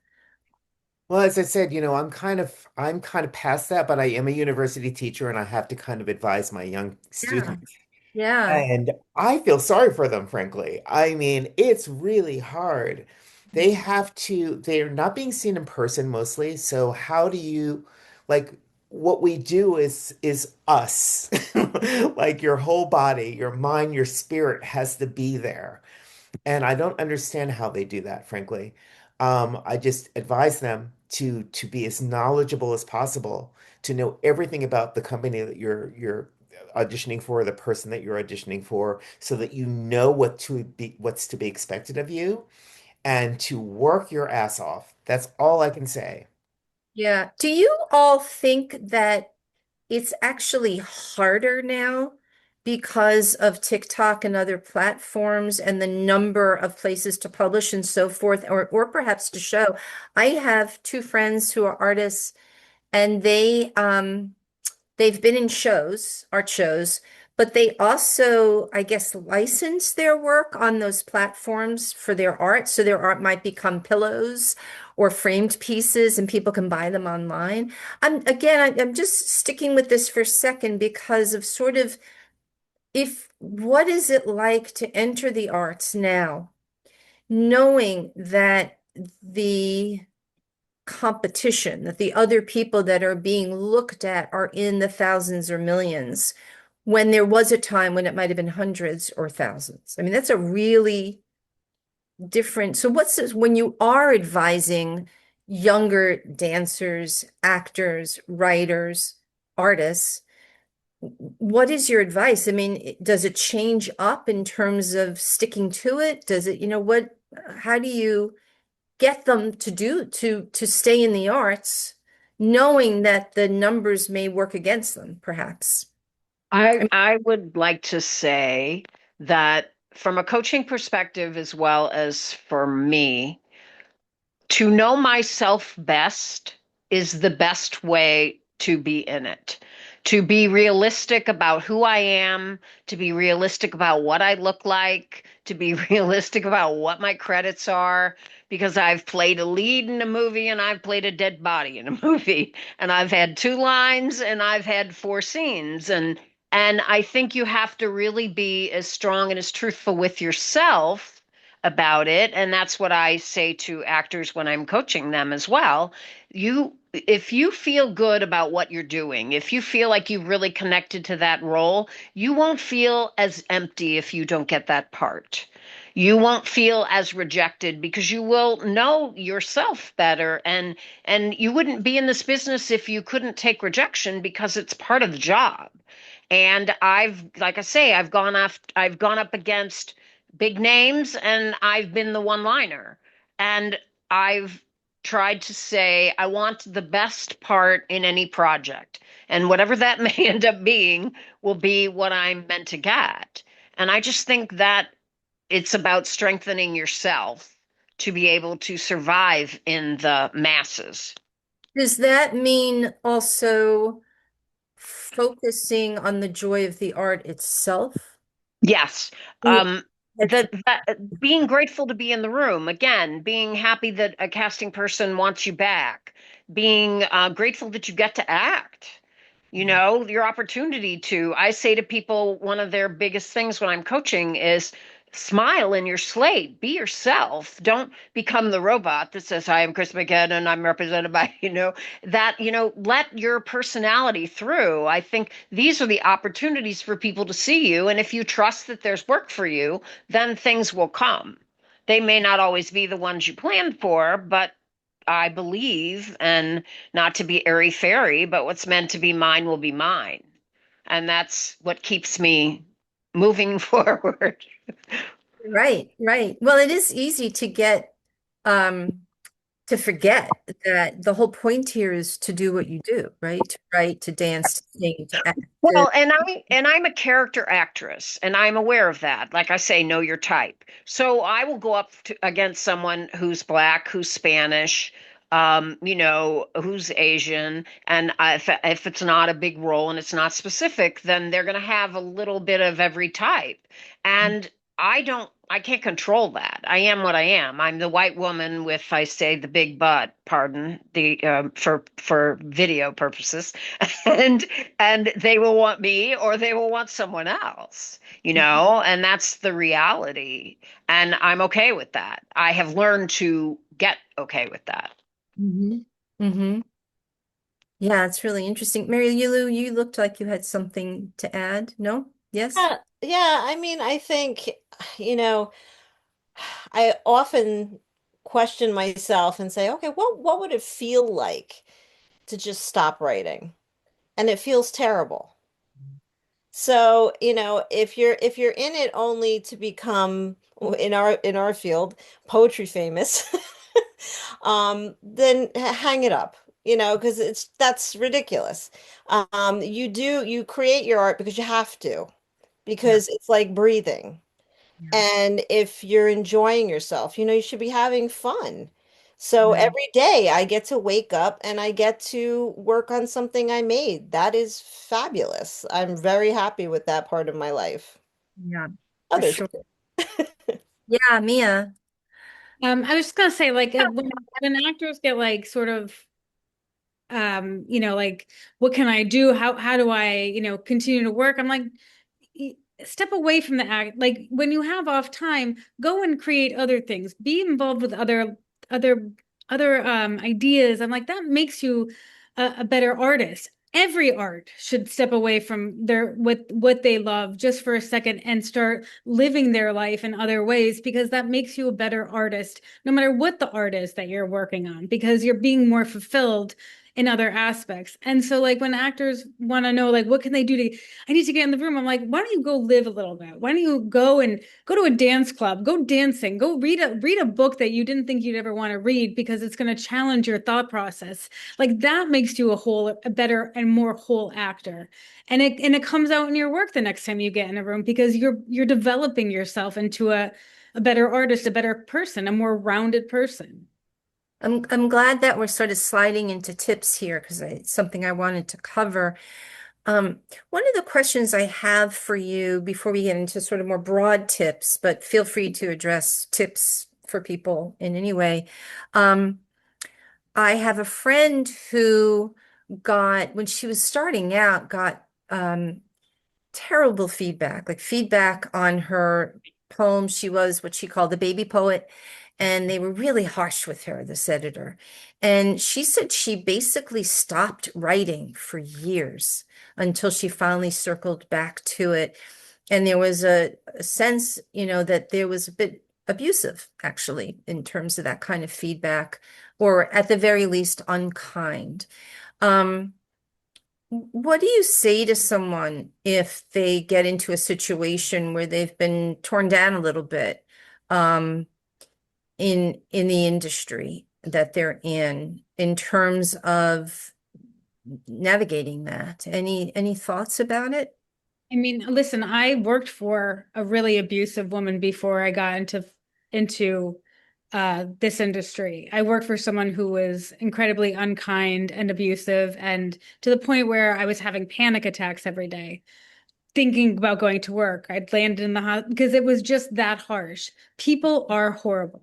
Well, as I said, I'm kind of past that, but I am a university teacher and I have to kind of advise my young Yeah, students. yeah. And I feel sorry for them, frankly. I mean, it's really hard. They're not being seen in person mostly. So how do you, like, what we do is us. Like your whole body, your mind, your spirit has to be there. And I don't understand how they do that, frankly. I just advise them to be as knowledgeable as possible, to know everything about the company that you're auditioning for, the person that you're auditioning for, so that you know what's to be expected of you, and to work your ass off. That's all I can say. Yeah. Do you all think that it's actually harder now because of TikTok and other platforms and the number of places to publish and so forth, or perhaps to show? I have two friends who are artists, and they've been in shows, art shows, but they also, I guess, license their work on those platforms for their art. So their art might become pillows or framed pieces, and people can buy them online. I'm just sticking with this for a second because of sort of if what is it like to enter the arts now, knowing that the competition, that the other people that are being looked at are in the thousands or millions, when there was a time when it might have been hundreds or thousands. I mean, that's a really different. So, what's this when you are advising younger dancers, actors, writers, artists? What is your advice? I mean, does it change up in terms of sticking to it? Does it, how do you get them to stay in the arts, knowing that the numbers may work against them, perhaps? I mean, I would like to say that from a coaching perspective as well as for me, to know myself best is the best way to be in it. To be realistic about who I am, to be realistic about what I look like, to be realistic about what my credits are, because I've played a lead in a movie and I've played a dead body in a movie, and I've had two lines and I've had four scenes, and I think you have to really be as strong and as truthful with yourself about it. And that's what I say to actors when I'm coaching them as well. If you feel good about what you're doing, if you feel like you've really connected to that role, you won't feel as empty if you don't get that part. You won't feel as rejected because you will know yourself better, and you wouldn't be in this business if you couldn't take rejection because it's part of the job. And like I say, I've gone up against big names and I've been the one-liner. And I've tried to say, I want the best part in any project. And whatever that may end up being will be what I'm meant to get. And I just think that it's about strengthening yourself to be able to survive in the masses. does that mean also focusing on the joy of the art itself? Yes. Yeah. That being grateful to be in the room, again, being happy that a casting person wants you back, being grateful that you get to act, your opportunity to. I say to people, one of their biggest things when I'm coaching is smile in your slate, be yourself. Don't become the robot that says, "Hi, I'm Chris McGinn and I'm represented by," let your personality through. I think these are the opportunities for people to see you. And if you trust that there's work for you, then things will come. They may not always be the ones you planned for, but I believe, and not to be airy fairy, but what's meant to be mine will be mine. And that's what keeps me moving forward. Right, right. Well, it is easy to get to forget that the whole point here is to do what you do, right? To write, to dance, to sing, to act. Well, and I'm a character actress, and I'm aware of that. Like I say, know your type. So I will go up against someone who's black, who's Spanish, who's Asian, and if it's not a big role and it's not specific, then they're going to have a little bit of every type. And I can't control that. I am what I am. I'm the white woman with, I say, the big butt, pardon the for video purposes, and and they will want me or they will want someone else, and that's the reality. And I'm okay with that. I have learned to get okay with that. Mm-hmm. Mm-hmm. Yeah, it's really interesting. Mary Lou, you looked like you had something to add. No? Yes? Yeah, I mean, I think, you know, I often question myself and say, okay, what would it feel like to just stop writing? And it feels terrible. So, if you're in it only to become in our field poetry famous, then hang it up, because that's ridiculous. You create your art because you have to, Yeah. because it's like breathing. Yeah. And if you're enjoying yourself, you should be having fun. So Right. every day I get to wake up and I get to work on something I made. That is fabulous. I'm very happy with that part of my life. Yeah, for Others. sure. Yeah, Mia. I was just gonna say, like, when actors get like sort of, like, what can I do? How do I, continue to work? I'm like, step away from the act. Like, when you have off time, go and create other things. Be involved with other ideas. I'm like, that makes you a better artist. Every art should step away from what they love just for a second and start living their life in other ways, because that makes you a better artist, no matter what the art is that you're working on, because you're being more fulfilled in other aspects. And so, like, when actors want to know, like, what can they do to, I need to get in the room. I'm like, why don't you go live a little bit? Why don't you go to a dance club, go dancing, go read a book that you didn't think you'd ever want to read, because it's going to challenge your thought process. Like, that makes you a better and more whole actor. And it comes out in your work the next time you get in a room, because you're developing yourself into a better artist, a better person, a more rounded person. I'm glad that we're sort of sliding into tips here because it's something I wanted to cover. One of the questions I have for you before we get into sort of more broad tips, but feel free to address tips for people in any way. I have a friend who when she was starting out, got terrible feedback, like feedback on her poem. She was what she called a baby poet, and they were really harsh with her, this editor. And she said she basically stopped writing for years until she finally circled back to it. And there was a sense, that there was a bit abusive, actually, in terms of that kind of feedback, or at the very least, unkind. Um, what do you say to someone if they get into a situation where they've been torn down a little bit in the industry that they're in terms of navigating that? Any thoughts about it? I mean, listen, I worked for a really abusive woman before I got into this industry. I worked for someone who was incredibly unkind and abusive, and to the point where I was having panic attacks every day, thinking about going to work. I'd landed in the hospital because it was just that harsh. People are horrible.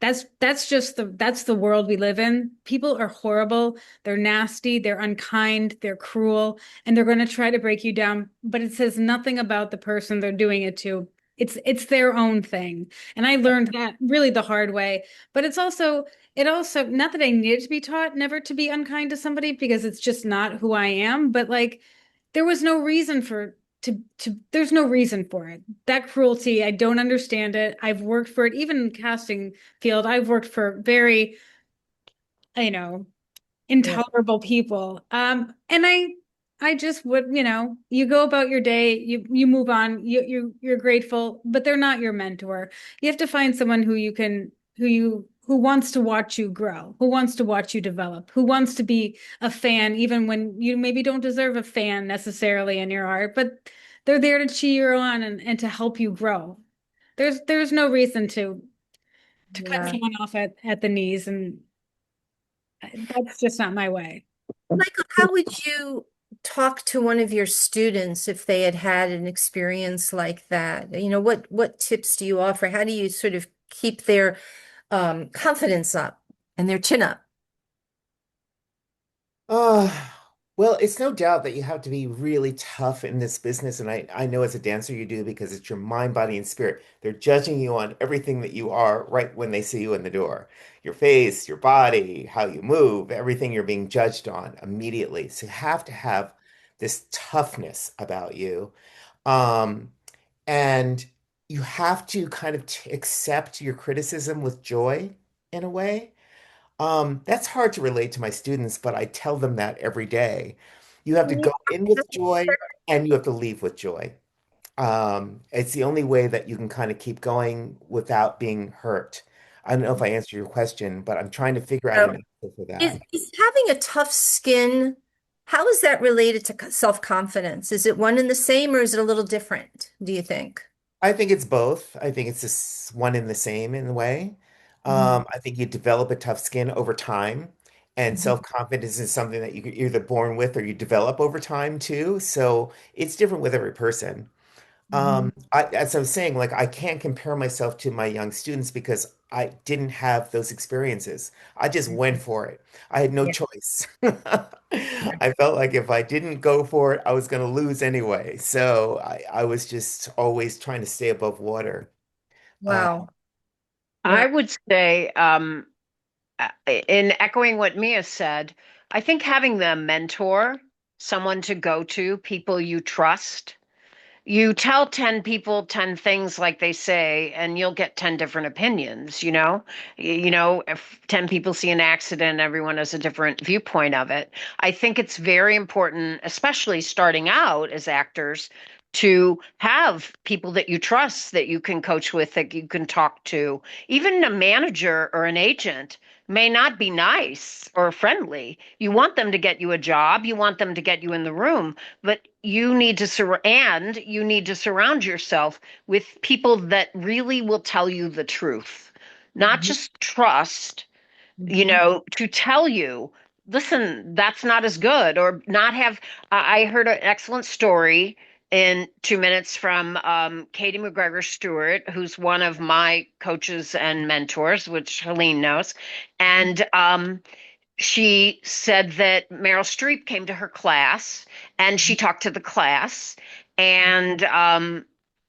That's the world we live in. People are horrible. They're nasty, they're unkind, they're cruel, and they're going to try to break you down, but it says nothing about the person they're doing it to. It's their own thing. And I learned that really the hard way. But it also not that I needed to be taught never to be unkind to somebody because it's just not who I am, but like there was no reason for there's no reason for it. That cruelty, I don't understand it. I've worked for it, even in casting field, I've worked for very, you know, Yeah. intolerable people. And I just would, you go about your day, you move on, you're grateful, but they're not your mentor. You have to find someone who wants to watch you grow, who wants to watch you develop, who wants to be a fan, even when you maybe don't deserve a fan necessarily in your art, but they're there to cheer you on and to help you grow. There's no reason to cut Yeah. someone off at the knees, and that's just not my way. Michael, how would you talk to one of your students if they had had an experience like that? What tips do you offer? How do you sort of keep their confidence up and their chin up? Uh, well, it's no doubt that you have to be really tough in this business. And I know as a dancer you do because it's your mind, body, and spirit. They're judging you on everything that you are right when they see you in the door. Your face, your body, how you move, everything you're being judged on immediately. So you have to have this toughness about you. Um, and you have to kind of accept your criticism with joy in a way. That's hard to relate to my students, but I tell them that every day. You have to Yeah. go in with joy and you have to leave with joy. It's the only way that you can kind of keep going without being hurt. I don't know if I answered your question, but I'm trying to figure out So an answer for is, that. is having a tough skin, how is that related to self-confidence? Is it one and the same or is it a little different, do you think? I think it's both. I think it's just one and the same in a way. Mhm. I think you develop a tough skin over time, and Mhm. self-confidence is something that you're either born with or you develop over time too. So it's different with every person. Mhm. As I was saying, like I can't compare myself to my young students because I didn't have those experiences. I just went for it. I had no Yeah. choice. Yeah. I felt like if I didn't go for it, I was going to lose anyway. So I was just always trying to stay above water. Uh, Wow. I Wow. would say, in echoing what Mia said, I think having the mentor, someone to go to, people you trust. You tell 10 people 10 things like they say, and you'll get 10 different opinions, you know? If 10 people see an accident, everyone has a different viewpoint of it. I think it's very important, especially starting out as actors, to have people that you trust, that you can coach with, that you can talk to. Even a manager or an agent may not be nice or friendly. You want them to get you a job, you want them to get you in the room, but you need to surround yourself with people that really will tell you the truth, not Mhm. just trust, Mhm. to tell you, listen, that's not as good, or not have. I heard an excellent story in 2 minutes from Katie McGregor Stewart, who's one of my coaches and mentors, which Helene knows. And she said that Meryl Streep came to her class and she talked to the class, and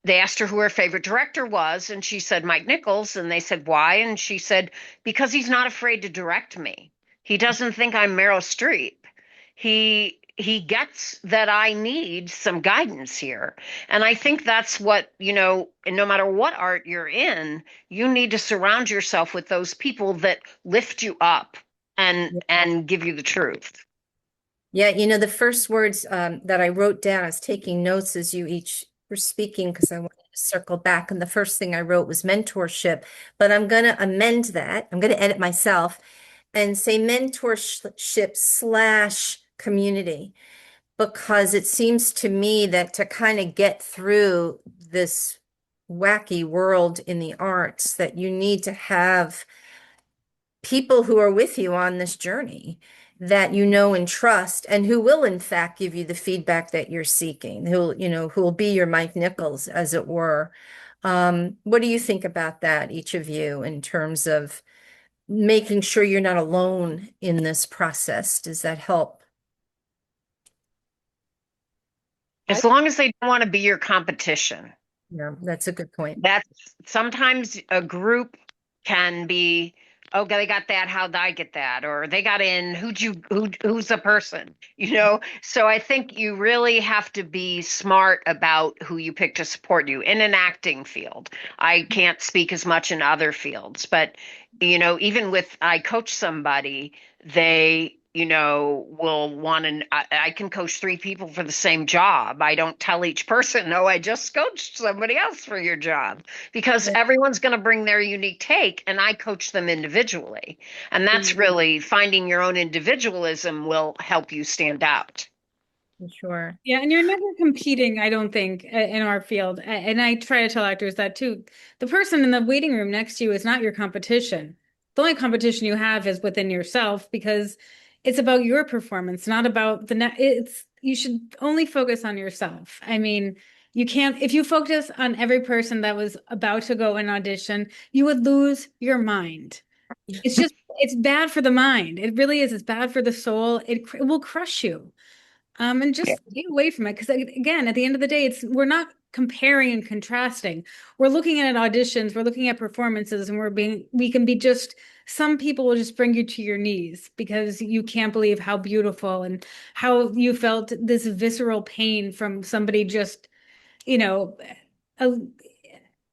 they asked her who her favorite director was, and she said Mike Nichols, and they said why, and she said because he's not afraid to direct me. He doesn't think I'm Meryl Streep. He gets that I need some guidance here. And I think that's what, and no matter what art you're in, you need to surround yourself with those people that lift you up and give you the truth. Yeah, the first words that I wrote down, I was taking notes as you each were speaking because I wanted to circle back. And the first thing I wrote was mentorship, but I'm going to amend that. I'm going to edit myself and say mentorship slash community, because it seems to me that to kind of get through this wacky world in the arts, that you need to have people who are with you on this journey that you know and trust, and who will in fact give you the feedback that you're seeking, who will be your Mike Nichols, as it were. What do you think about that, each of you, in terms of making sure you're not alone in this process? Does that help? I As long as they don't want to be your competition. Yeah, that's a good point. That's sometimes a group can be, oh, they got that, how'd I get that? Or they got in, who's the person? So I think you really have to be smart about who you pick to support you in an acting field. I can't speak as much in other fields, but even with I coach somebody, they will want to, I can coach three people for the same job. I don't tell each person, no, I just coached somebody else for your job, because Yeah. everyone's going to bring their unique take and I coach them individually. And that's really finding your own individualism will help you stand out. For sure. Yeah, and you're never competing, I don't think, in our field. And I try to tell actors that too. The person in the waiting room next to you is not your competition. The only competition you have is within yourself, because it's about your performance, not about it's you should only focus on yourself. I mean, you can't if you focus on every person that was about to go and audition, you would lose your mind. It's bad for the mind. It really is. It's bad for the soul. It will crush you. And just stay away from it. Because again, at the end of the day, we're not comparing and contrasting. We're looking at auditions, we're looking at performances, and we can be just, some people will just bring you to your knees because you can't believe how beautiful and how you felt this visceral pain from somebody just, you know, a,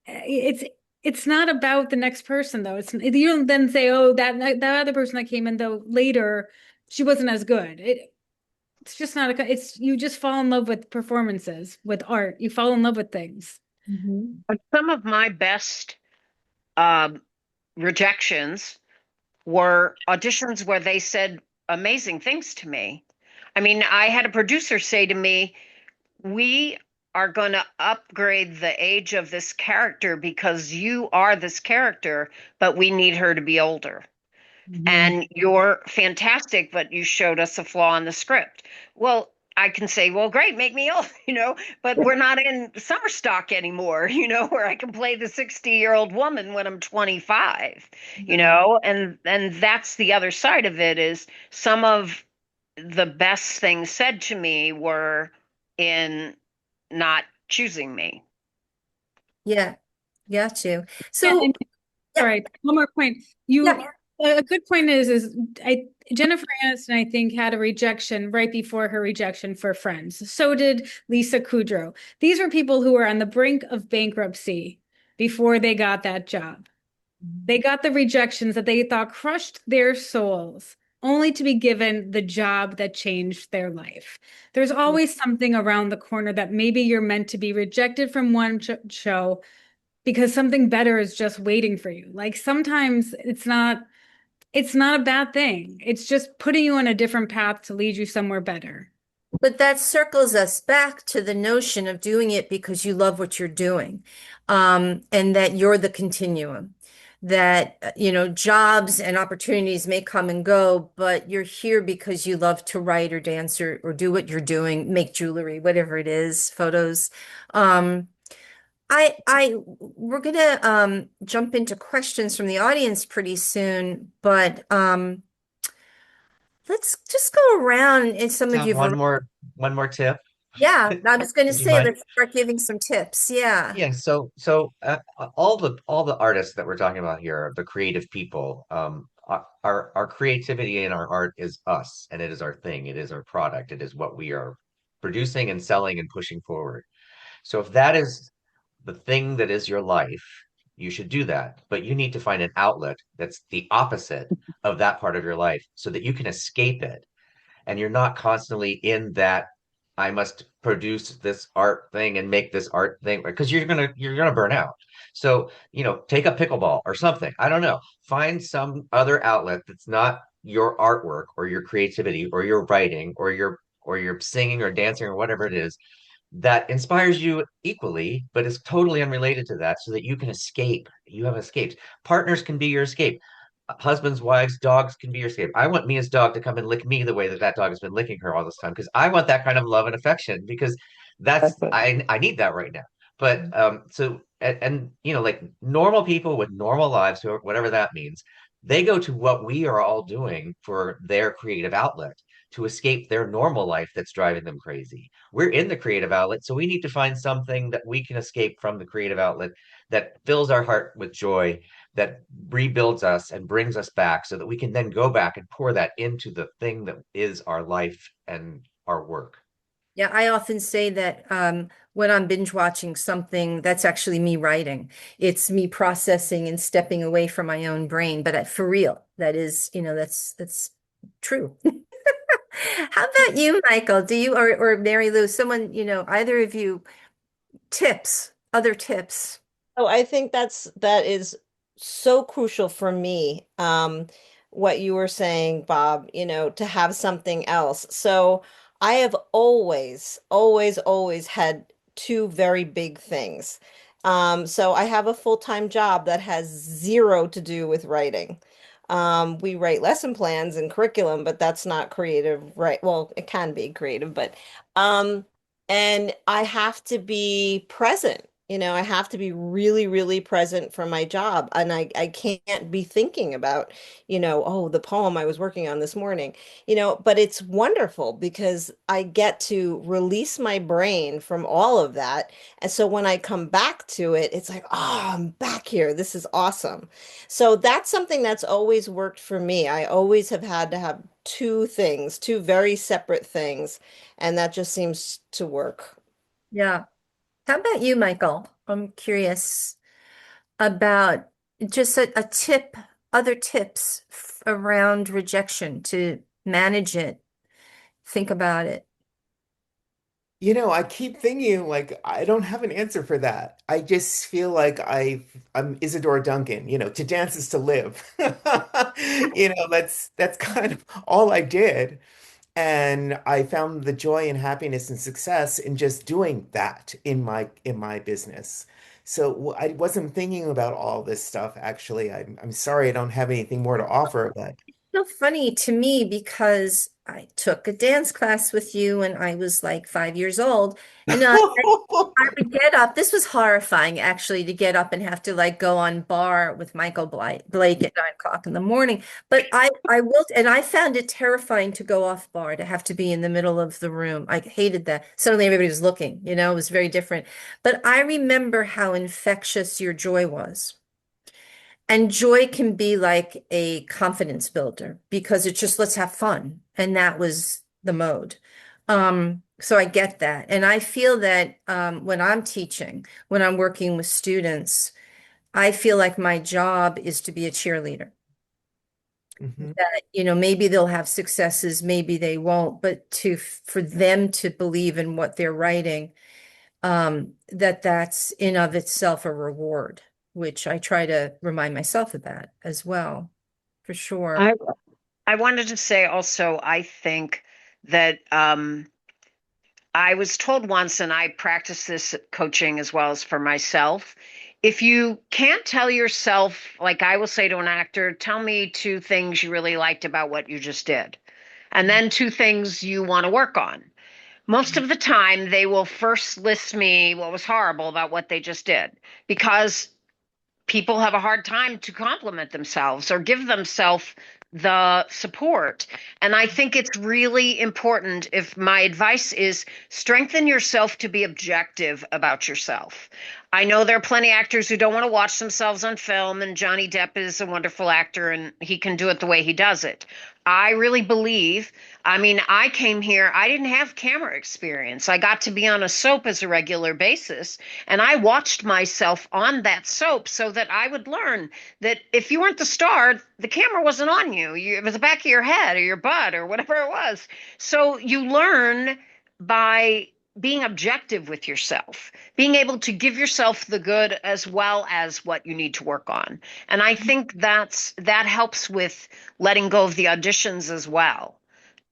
it's it's not about the next person though. You don't then say, oh, that other person that came in though later, she wasn't as good. It's just not it's you just fall in love with performances, with art. You fall in love with things. Mhm. Some of my best um, rejections were auditions where they said amazing things to me. I mean, I had a producer say to me, we are going to upgrade the age of this character because you are this character, but we need her to be older. Mhm. And you're fantastic, but you showed us a flaw in the script. Well, I can say, well, great, make me old, but we're not in summer stock anymore, where I can play the 60-year-old woman when I'm 25, Right. and that's the other side of it is some of the best things said to me were in not choosing me. Yeah, got you. And So, yeah, sorry, one more point. yeah. A good point is Jennifer Aniston, I think, had a rejection right before her rejection for Friends. So did Lisa Kudrow. These were people who were on the brink of bankruptcy before they got that job. They got the rejections that they thought crushed their souls, only to be given the job that changed their life. There's always something around the corner that maybe you're meant to be rejected from one show because something better is just waiting for you. Like sometimes it's not a bad thing. It's just putting you on a different path to lead you somewhere better. But that circles us back to the notion of doing it because you love what you're doing, and that you're the continuum. That, jobs and opportunities may come and go, but you're here because you love to write or dance or do what you're doing, make jewelry, whatever it is, photos. Um, we're gonna jump into questions from the audience pretty soon, but let's just go around and some of So you have one more tip. yeah, I was going to Would you say, mind? let's start giving some tips. Yeah. Yeah, so all the artists that we're talking about here, the creative people, our creativity and our art is us, and it is our thing, it is our product, it is what we are producing and selling and pushing forward. So if that is the thing that is your life, you should do that. But you need to find an outlet that's the opposite of that part of your life so that you can escape it and you're not constantly in that I must produce this art thing and make this art thing because you're gonna burn out. So, take up pickleball or something. I don't know. Find some other outlet that's not your artwork or your creativity or your writing or your singing or dancing or whatever it is that inspires you equally, but is totally unrelated to that so that you can escape. You have escapes. Partners can be your escape. Husbands, wives, dogs can be your escape. I want Mia's dog to come and lick me the way that dog has been licking her all this time because I want that kind of love and affection because I need that right now. But so and like normal people with normal lives, whatever that means, they go to what we are all doing for their creative outlet to escape their normal life that's driving them crazy. We're in the creative outlet, so we need to find something that we can escape from the creative outlet that fills our heart with joy, that rebuilds us and brings us back so that we can then go back and pour that into the thing that is our life and our work. Yeah, I often say that when I'm binge watching something, that's actually me writing. It's me processing and stepping away from my own brain. But for real, that is, that's true. How about you, Michael? Do you or Mary Lou, someone, either of you other tips? Oh, I think that is so crucial for me. What you were saying, Bob, to have something else. So I have always, always, always had two very big things. So I have a full-time job that has zero to do with writing. We write lesson plans and curriculum, but that's not creative, right? Well, it can be creative, but um, and I have to be present. I have to be really, really present for my job. And I can't be thinking about, oh, the poem I was working on this morning, but it's wonderful because I get to release my brain from all of that. And so when I come back to it, it's like, oh, I'm back here. This is awesome. So that's something that's always worked for me. I always have had to have two things, two very separate things, and that just seems to work. Yeah. How about you, Michael? I'm curious about just a tip, other tips around rejection to manage it. Think about it. I keep thinking like I don't have an answer for that. I just feel like I'm Isadora Duncan, to dance is to live. That's kind of all I did. And I found the joy and happiness and success in just doing that in my business. So I wasn't thinking about all this stuff actually. I'm sorry I don't have anything more to offer, but So funny to me because I took a dance class with you when I was like 5 years old. And I would get up. This was horrifying, actually, to get up and have to like go on bar with Michael Blake at 9 o'clock in the morning. But I will, and I found it terrifying to go off bar, to have to be in the middle of the room. I hated that. Suddenly everybody was looking, it was very different. But I remember how infectious your joy was. And joy can be like a confidence builder because it's just let's have fun. And that was the mode. So I get that. And I feel that when I'm teaching, when I'm working with students, I feel like my job is to be a cheerleader. Mhm. That, maybe they'll have successes, maybe they won't, but for them to believe in what they're writing, that's in of itself a reward, which I try to remind myself of that as well, for sure. I I wanted to say also, I think that I was told once, and I practice this coaching as well as for myself. If you can't tell yourself, like I will say to an actor, tell me two things you really liked about what you just did, and then two things you want to work on. Most of the time, they will first list me what was horrible about what they just did because people have a hard time to compliment themselves or give themselves the support. And I think it's really important. If my advice is strengthen yourself to be objective about yourself. I know there are plenty of actors who don't want to watch themselves on film, and Johnny Depp is a wonderful actor and he can do it the way he does it. I really believe, I mean, I came here, I didn't have camera experience. I got to be on a soap as a regular basis, and I watched myself on that soap so that I would learn that if you weren't the star, the camera wasn't on you. It was the back of your head or your butt or whatever it was. So you learn by being objective with yourself, being able to give yourself the good as well as what you need to work on. And I think that helps with letting go of the auditions as well,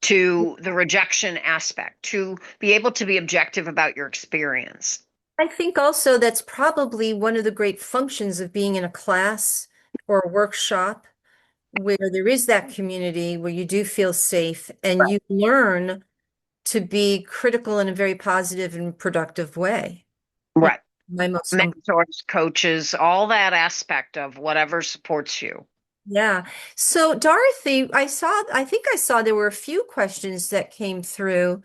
to the rejection aspect, to be able to be objective about your experience. I think also that's probably one of the great functions of being in a class or a workshop where there is that community where you do feel safe and you learn to be critical in a very positive and productive way. Right. My most Mentors, coaches, all that aspect of whatever supports you. Yeah. So Dorothy, I think I saw there were a few questions that came through.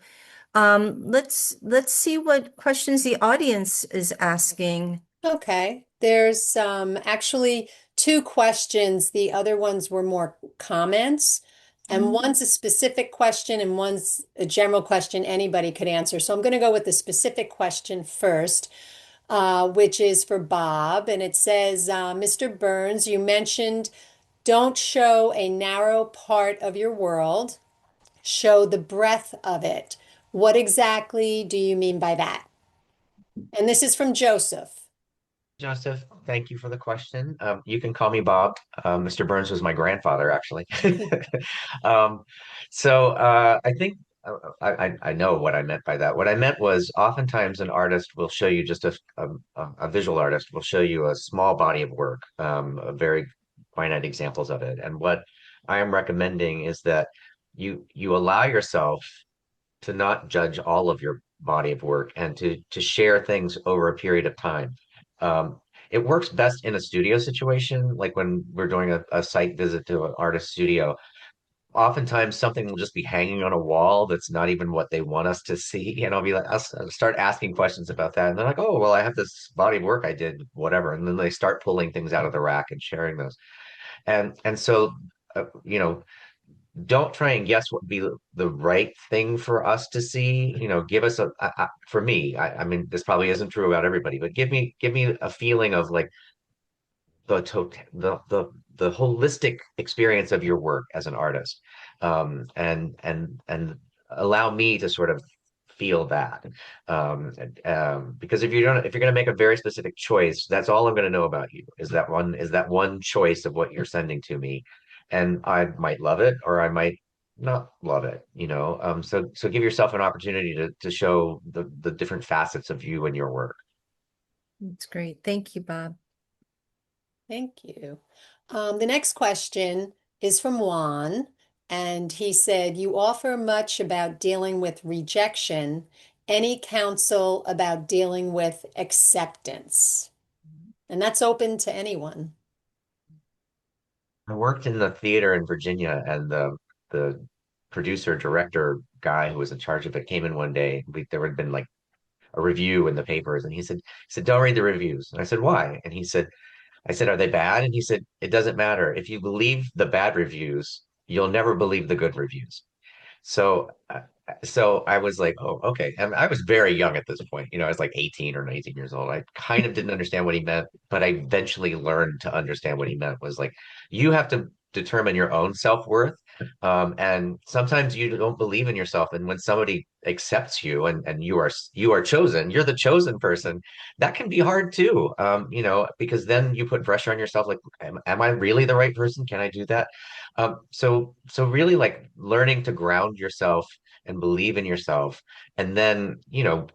Let's see what questions the audience is asking. Okay, there's actually two questions. The other ones were more comments, and one's a specific question and one's a general question anybody could answer. So I'm going to go with the specific question first, which is for Bob, and it says, Mr. Burns, you mentioned don't show a narrow part of your world, show the breadth of it. What exactly do you mean by that? And this is from Joseph. Joseph, thank you for the question. You can call me Bob. Mr. Burns was my grandfather, actually. Um, I think I know what I meant by that. What I meant was oftentimes an artist will show you just a visual artist will show you a small body of work, a very finite examples of it. And what I am recommending is that you allow yourself to not judge all of your body of work and to share things over a period of time. Um, it works best in a studio situation, like when we're doing a site visit to an artist studio. Oftentimes, something will just be hanging on a wall that's not even what they want us to see, and I'll be like, I'll start asking questions about that, and they're like, "Oh, well, I have this body of work I did, whatever," and then they start pulling things out of the rack and sharing those, and so. Don't try and guess what would be the right thing for us to see. Give us for me, I mean, this probably isn't true about everybody, but give me a feeling of like the holistic experience of your work as an artist, and allow me to sort of feel that, because if you're going to make a very specific choice, that's all I'm going to know about you is that one choice of what you're sending to me, and I might love it or I might not love it, so give yourself an opportunity to show the different facets of you and your work. That's great. Thank you, Bob. Thank you. The next question is from Juan, and he said, you offer much about dealing with rejection. Any counsel about dealing with acceptance? And that's open to anyone. I worked in the theater in Virginia, and the producer director guy who was in charge of it came in one day. There had been like a review in the papers, and he said, "Don't read the reviews." And I said, "Why?" And I said, "Are they bad?" And he said, "It doesn't matter. If you believe the bad reviews, you'll never believe the good reviews." So, so I was like, "Oh, okay." And I was very young at this point. I was like 18 or 19 years old. I kind of didn't understand what he meant, but I eventually learned to understand what he meant was like, you have to determine your own self-worth. And sometimes you don't believe in yourself. And when somebody accepts you and you are chosen, you're the chosen person, that can be hard too. Because then you put pressure on yourself, like, am I really the right person? Can I do that? So really like learning to ground yourself and believe in yourself. And then,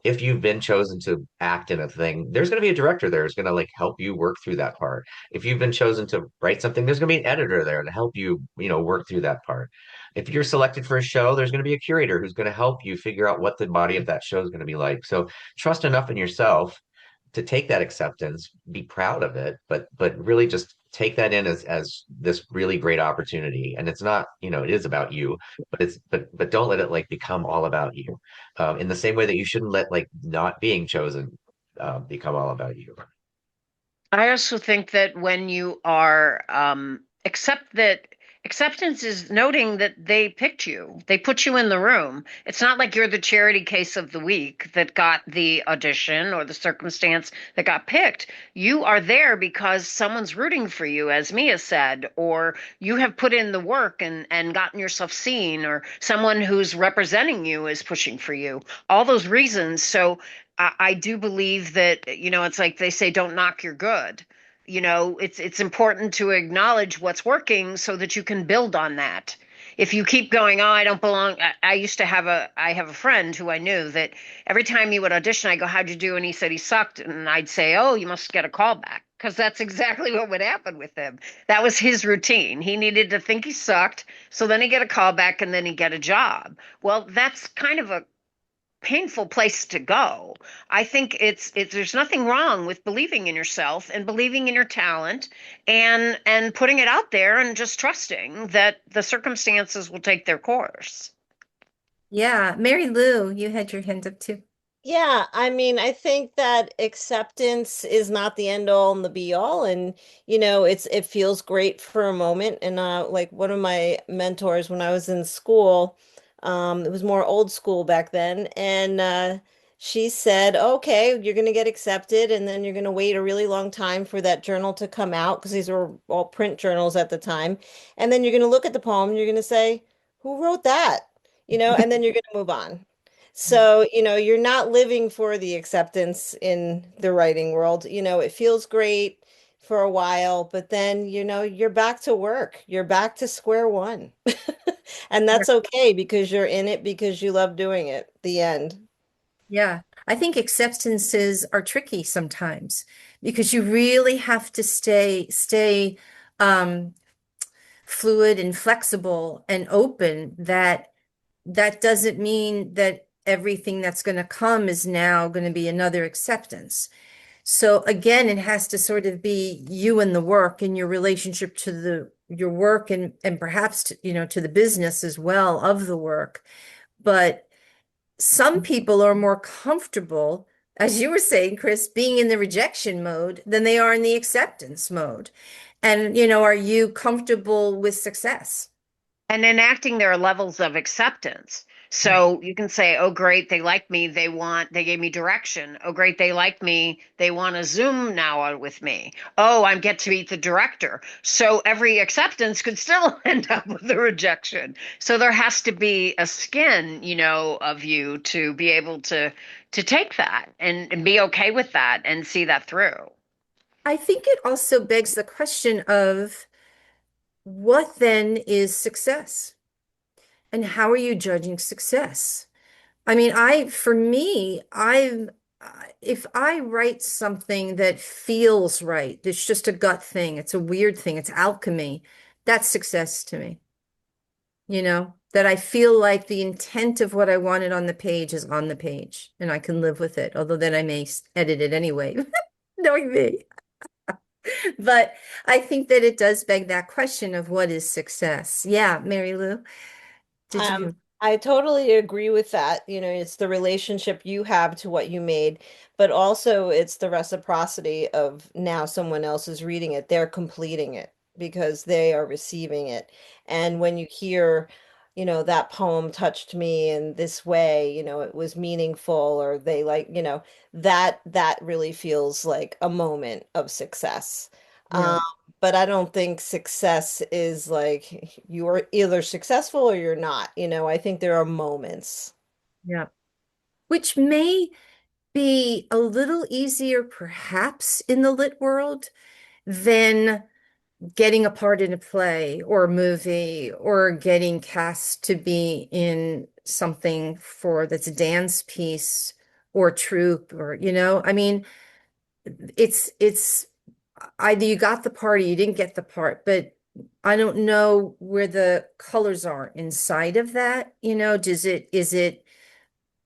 if you've been chosen to act in a thing, there's going to be a director there who's going to like help you work through that part. If you've been chosen to write something, there's going to be an editor there to help you, work through that part. If you're selected for a show, there's going to be a curator who's going to help you figure out what the body of that show is going to be like. So trust enough in yourself to take that acceptance, be proud of it, but really just take that in as this really great opportunity. And it's not, it is about you, but don't let it like become all about you. In the same way that you shouldn't let like not being chosen become all about you. I also think that when you are acceptance is noting that they picked you, they put you in the room. It's not like you're the charity case of the week that got the audition or the circumstance that got picked. You are there because someone's rooting for you, as Mia said, or you have put in the work and gotten yourself seen, or someone who's representing you is pushing for you. All those reasons. So I do believe that, it's like they say, don't knock your good. It's important to acknowledge what's working so that you can build on that. If you keep going, oh, I don't belong. I used to have I have a friend who I knew that every time he would audition, I go, how'd you do? And he said he sucked. And I'd say, oh, you must get a call back. Because that's exactly what would happen with him. That was his routine. He needed to think he sucked. So then he'd get a call back and then he'd get a job. Well, that's kind of painful place to go. I think it's there's nothing wrong with believing in yourself and believing in your talent and putting it out there and just trusting that the circumstances will take their course. Yeah, Mary Lou, you had your hand up too. Yeah, I mean, I think that acceptance is not the end all and the be all. And, it feels great for a moment. And like one of my mentors when I was in school, it was more old school back then, and she said, okay, you're gonna get accepted, and then you're gonna wait a really long time for that journal to come out, because these were all print journals at the time. And then you're gonna look at the poem and you're gonna say, who wrote that? And then you're gonna move on. So, you're not living for the acceptance in the writing world. It feels great for a while, but then, you're back to work. You're back to square one. And Yeah. that's okay because you're in it because you love doing it. The end. Yeah. I think acceptances are tricky sometimes because you really have to stay um, fluid and flexible and open that doesn't mean that everything that's going to come is now going to be another acceptance. So again, it has to sort of be you and the work and your relationship to your work and perhaps to the business as well of the work. But some people are more comfortable, as you were saying, Chris, being in the rejection mode than they are in the acceptance mode. And are you comfortable with success? And enacting their levels of acceptance. Yeah. So you can say, oh, great, they like me. They gave me direction. Oh, great, they like me. They want to Zoom now with me. Oh, I get to meet the director. So every acceptance could still end up with a rejection. So there has to be a skin, of you to be able to take that and be okay with that and see that through. I think it also begs the question of what then is success? And how are you judging success? I mean, for me, if I write something that feels right, it's just a gut thing, it's a weird thing, it's alchemy, that's success to me. That I feel like the intent of what I wanted on the page is on the page and I can live with it, although then I may edit it anyway, knowing me. But I think that it does beg that question of what is success? Yeah, Mary Lou, did Um, you? I totally agree with that. It's the relationship you have to what you made, but also it's the reciprocity of now someone else is reading it. They're completing it because they are receiving it. And when you hear, that poem touched me in this way, it was meaningful, or they like, that really feels like a moment of success. Yeah, Um, but I don't think success is like you're either successful or you're not. I think there are moments. yeah. Which may be a little easier, perhaps, in the lit world than getting a part in a play or a movie or getting cast to be in something that's a dance piece or troupe or, I mean, it's either you got the part or you didn't get the part, but I don't know where the colors are inside of that.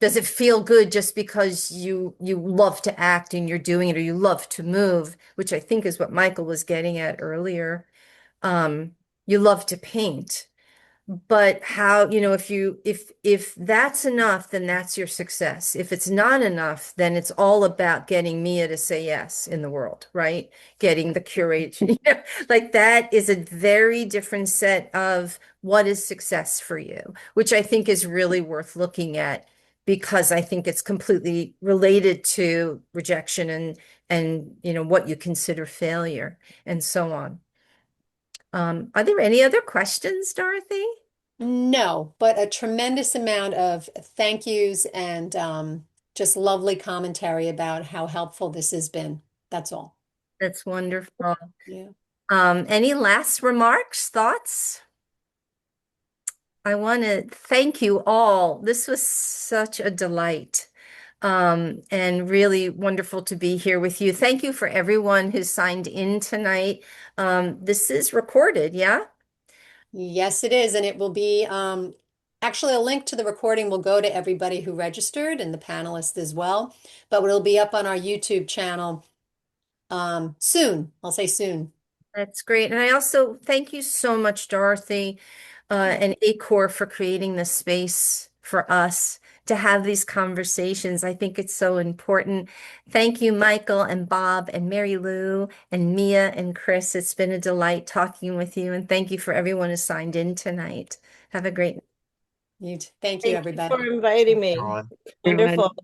Does it feel good just because you love to act and you're doing it or you love to move, which I think is what Michael was getting at earlier. Um, you love to paint. But how, if that's enough, then that's your success. If it's not enough, then it's all about getting Mia to say yes in the world, right? Getting the curator, like that is a very different set of what is success for you, which I think is really worth looking at because I think it's completely related to rejection and what you consider failure and so on. Are there any other questions, Dorothy? No, but a tremendous amount of thank yous and just lovely commentary about how helpful this has been. That's all. That's wonderful. Yeah. Any last remarks, thoughts? I want to thank you all. This was such a delight. And really wonderful to be here with you. Thank you for everyone who signed in tonight. This is recorded, yeah? Yes, it is. And it will be Actually, a link to the recording will go to everybody who registered and the panelists as well, but it'll be up on our YouTube channel soon. I'll say soon. That's great. And I also thank you so much, Dorothy, and ACOR for creating this space for us to have these conversations. I think it's so important. Thank you, Michael and Bob and Mary Lou and Mia and Chris. It's been a delight talking with you. And thank you for everyone who signed in tonight. Have a great Thank you, Thank you everybody. for inviting me. Dawn. Wonderful.